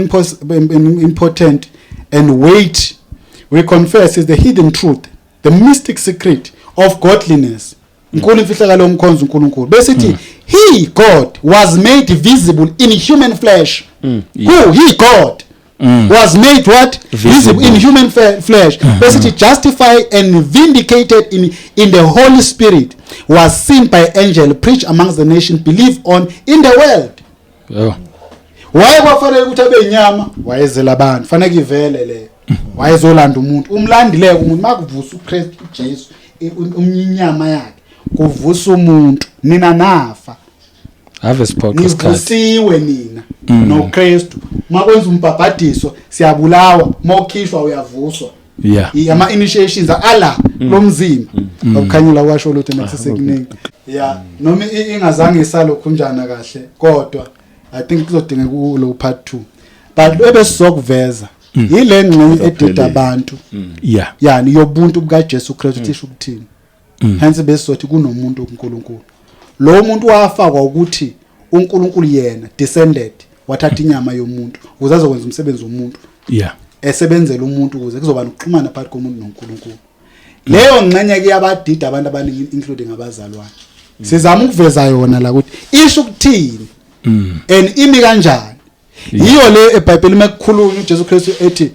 important and weight we confess is the hidden truth, the mystic secret of godliness. Nkulu imfihlakalo omkhonza uNkulunkulu. Besithi he God was made visible in human flesh. Who he God was made what? Visible in human flesh. Besithi justified and vindicated in the Holy Spirit, was seen by angel, preached amongst the nations, believed on in the world. Waye kwafanele ukuthi abe inyama, wayezela abantu. Fanele ivele le. Wayezolanda umuntu. Umlandileke umuntu makuvusa uKristu uJesu umnyama yakhe. Kuvusa umuntu. Nina nafa. Have spoken Nivusiwe nina noKristu. Makwenza umbhabhadiso siyabulawa, mokhishwa uyavuswa. Ama initiations ala lomzimba. Ukukhanyela kwasho lutho nakusesekuningi. Noma ingazange isalokhu njana kahle kodwa I think kuzodingeka kulo part 2. But ebesizokuveza yile ngxenye edida abantu. Yani yobuntu buka Jesu Kristu tisho ukuthini. Hence besizothi kunomuntu uNkulunkulu. Lo muntu wafakwa ukuthi uNkulunkulu yena descended wathatha inyama yomuntu ukuze azokwenza umsebenzi womuntu. Esebenzela umuntu ukuze kuzoba nokuxhumana phakathi komuntu noNkulunkulu. Leyo ngxenye ke yabadida abantu abaningi including abazalwane. Sizama ukuveza yona la ukuthi isho ukuthini and imi kanjani. Yiyo le eBhayibheli makukhulunywa uJesu Kristu ethi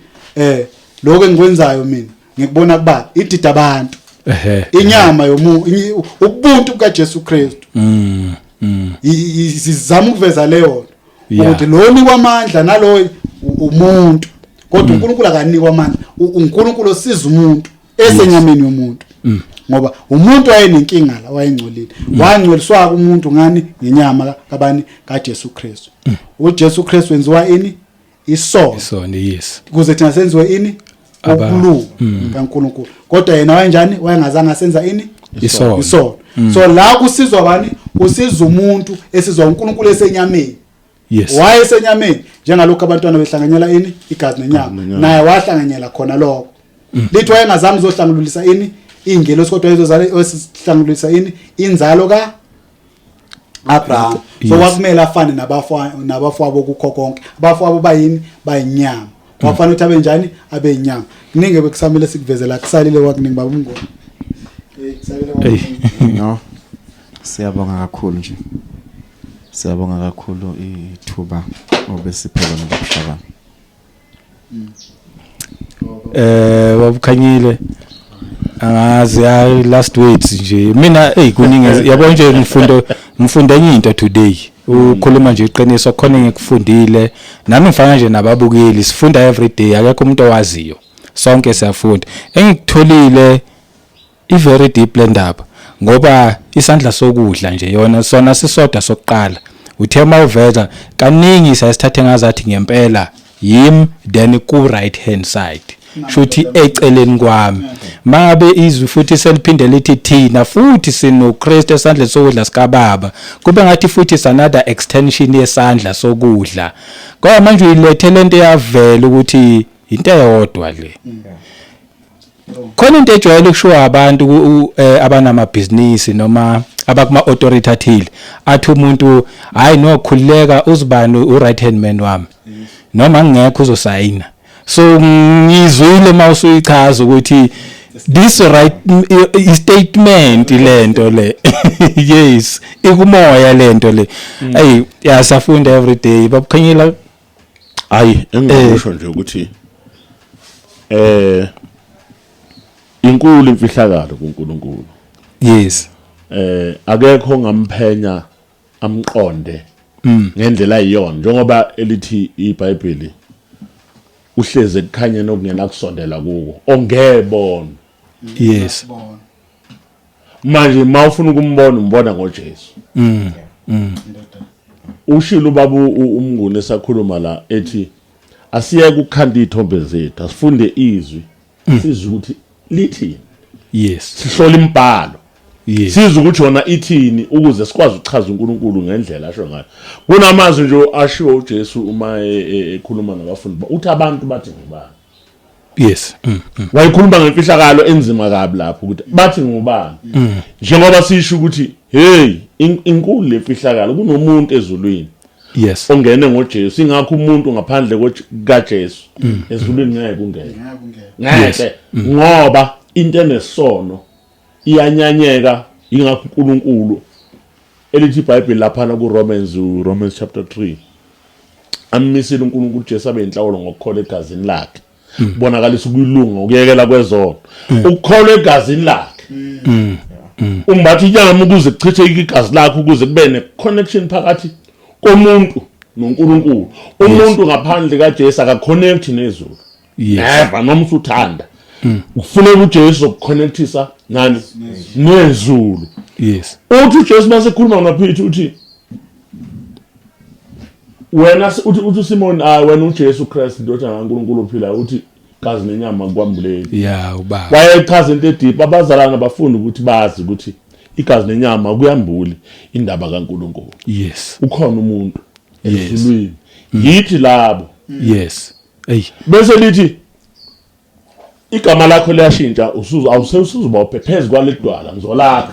lokho engikwenzayo mina ngikubona kuba idida abantu. Inyama yomuntu ubuntu bukaJesu Kristu. Sizama ukuveza leyo ukuthi lo ni kwamandla nalo umuntu. Kodwa uNkulunkulu akanikwa amandla. uNkulunkulu osiza umuntu esenyameni yomuntu. Ngoba umuntu wayenenkinga la wayengcolile. Wangcoliswa umuntu ngani ngenyama kabani kaJesu Kristu. uJesu Kristu wenziwa ini? Isono. Isono, yes. Kuze thina senziwe ini? Ukhulu kaNkulunkulu. Kodwa yena wayenjani? Wayengazange asenza ini? Isono. So la kusizwa bani? Kusiza umuntu esizwa uNkulunkulu esenyameni. Yes. Wayesenyameni njengalokho abantwana behlanganyela ini? Igazi nenyama. Naye wahlanganyela khona lokho. Lithi wayengazange uzohlangululisa ini? Ingelosi kodwa izozala esihlangululisa ini? Inzalo ka Abraham. So wakumele afane nabafowabo kukho konke. Abafowabo bayini? Bayinyama. Wafanele ukuthi abe njani? Abe inyama. Kuningi bekusamele sikuvezela kusalile wakuningi babungoma. No. Siyabonga kakhulu nje. Siyabonga kakhulu ithuba obesiphela nokushaba. Wabukhanyile angazi last words nje mina kuningi yabona nje ngifunda enye into today ukhuluma nje iqiniso khona ngikufundile nami ngifana nje nababukeli sifunda every day akekho umuntu owaziyo sonke siyafunda engikutholile i very deep ndaba ngoba isandla sokudla nje yona sona sisodwa sokuqala uthema uveza kaningi sayisithathe ngazathi ngempela yim then ku right hand side shuthi eceleni kwami mabe izwi futhi seliphinde lithi thina futhi sino Kristu esandla sokudla sika baba kube ngathi futhi sanother extension yesandla sokudla ngoba manje uyilethe lento yavela ukuthi into eyodwa le khona into ejwayele ukushiwa abantu abanama business noma abakuma authoritative athi umuntu hayi nokhuleka uzibani u right hand man wami noma ngekho uzosayina so ngizwile mawusuyichaza ukuthi this right statement lento le yes ikumoya lento le hey yasafunda every day babukhanyela hayi engikusho nje ukuthi inkulu imfihlakalo kuNkulunkulu yes akekho ngamphenya amqonde ngendlela iyona njengoba elithi iBhayibheli uhleze ekukhanyeni okungena kusondela kuko ongebona yes manje mawufuna ukumbona umbona ngoJesu ushilo ubaba uMnguni esakhuluma la ethi asiyeke ukukhanda izithombe zethu asifunde izwi sizwe ukuthi lithi yes sihlola imibhalo yes sizwe ukuthi yona ithini ukuze sikwazi ukuchaza uNkulunkulu ngendlela asho ngayo kunamazwi nje ashiwo uJesu uma ekhuluma nabafundi uthi abantu bathi ngibani Yes. Wayikhuluma ngemfihlakalo enzima kabi lapho ukuthi bathi ngubani. Njengoba sisho ukuthi hey inkulu lefihlakalo kunomuntu ezulwini. Yes. Ongene ngoJesu ingakho umuntu ngaphandle kaJesu ezulwini ngeke kungene. Ngeke ngoba into enesono iyanyanyeka ingakho uNkulunkulu elithi iBhayibheli lapha na Romans chapter 3 amisile uNkulunkulu Jesu abe inhlawulo ngokukholwa egazini lakhe. Bonakalisa ukuyilunga ukuyekela kwezono. Ukukholwa egazini lakhe. Umbathi inyama ukuze kuchithe igazi lakhe ukuze kube ne connection phakathi komuntu noNkulunkulu. Umuntu ngaphandle kaJesu akaconnect nezulu. Never noma usuthanda. Kufuneka uJesu ukuconnectisa nani nezulu. Yes. Uthi uJesu mase khuluma ngaphithu uthi wena uthi Simon wena uJesu Christ indodana kaNkulunkulu ophila uthi gazi nenyama kwambuleli. Yeah, ubaba. Wayechaza into edip abazalana bafunda ukuthi bazi ukuthi igazi nenyama kuyambuli indaba kaNkulunkulu. Yes. Ukhona umuntu ezulwini. Yithi labo. Yes. Ey. Bese lithi igama lakho liyashintsha awusesuzuba uphephezi kwaledwala ngizolakha.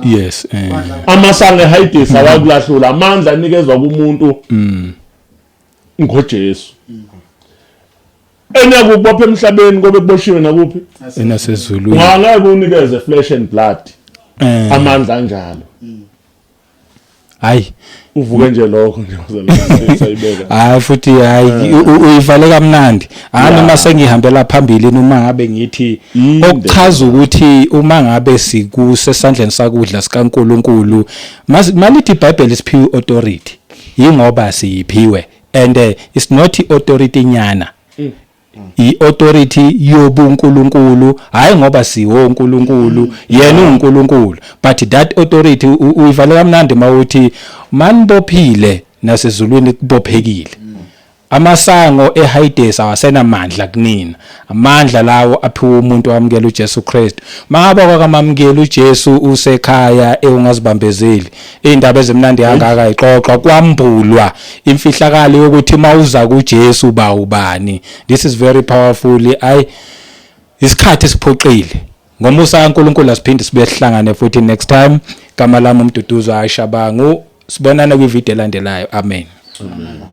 Yes. Amasange hayidisa wakulahlula amandla anikezwa kumuntu ngoJesu. Enyaku kubopha emhlabeni ngobe kuboshiwe nakuphi? Enasezulwini. Ngeke unikeze flesh and blood. Amandla anjalo. Hayi uvuke nje lokho nje sayibeka. Hayi futhi hayi uyivale kamnandi. Noma sengihambela phambili noma ngabe ngithi okuchaza ukuthi uma ngabe sikusesandleni sakudla sikaNkulunkulu malithi iBhayibheli isiphiwe authority yingoba siyiphiwe and it's not authority nyana. I-authority yobuNkulunkulu hayi ngoba siwo uNkulunkulu yena uNkulunkulu but that authority uyivale kamnandi mawuthi manibophile nasezulwini kubophekile. Amasango eHades awasenamandla kunina. Amandla lawo aphiwe umuntu wamukela uJesu Kristu. Mangaba kwakamamukela uJesu usekhaya ungazibambezeli. Indaba ezimnandi kangaka ixoxwa kwambulwa imfihlakalo yokuthi mawuza kuJesu ba ubani. This is very powerful. Isikhathi siphoqile. Ngomusa kaNkulunkulu asiphinde sibe sihlangane futhi next time. Gama lami uMduduzo Ayishabangu. Sibonana kwivideo elandelayo. Amen.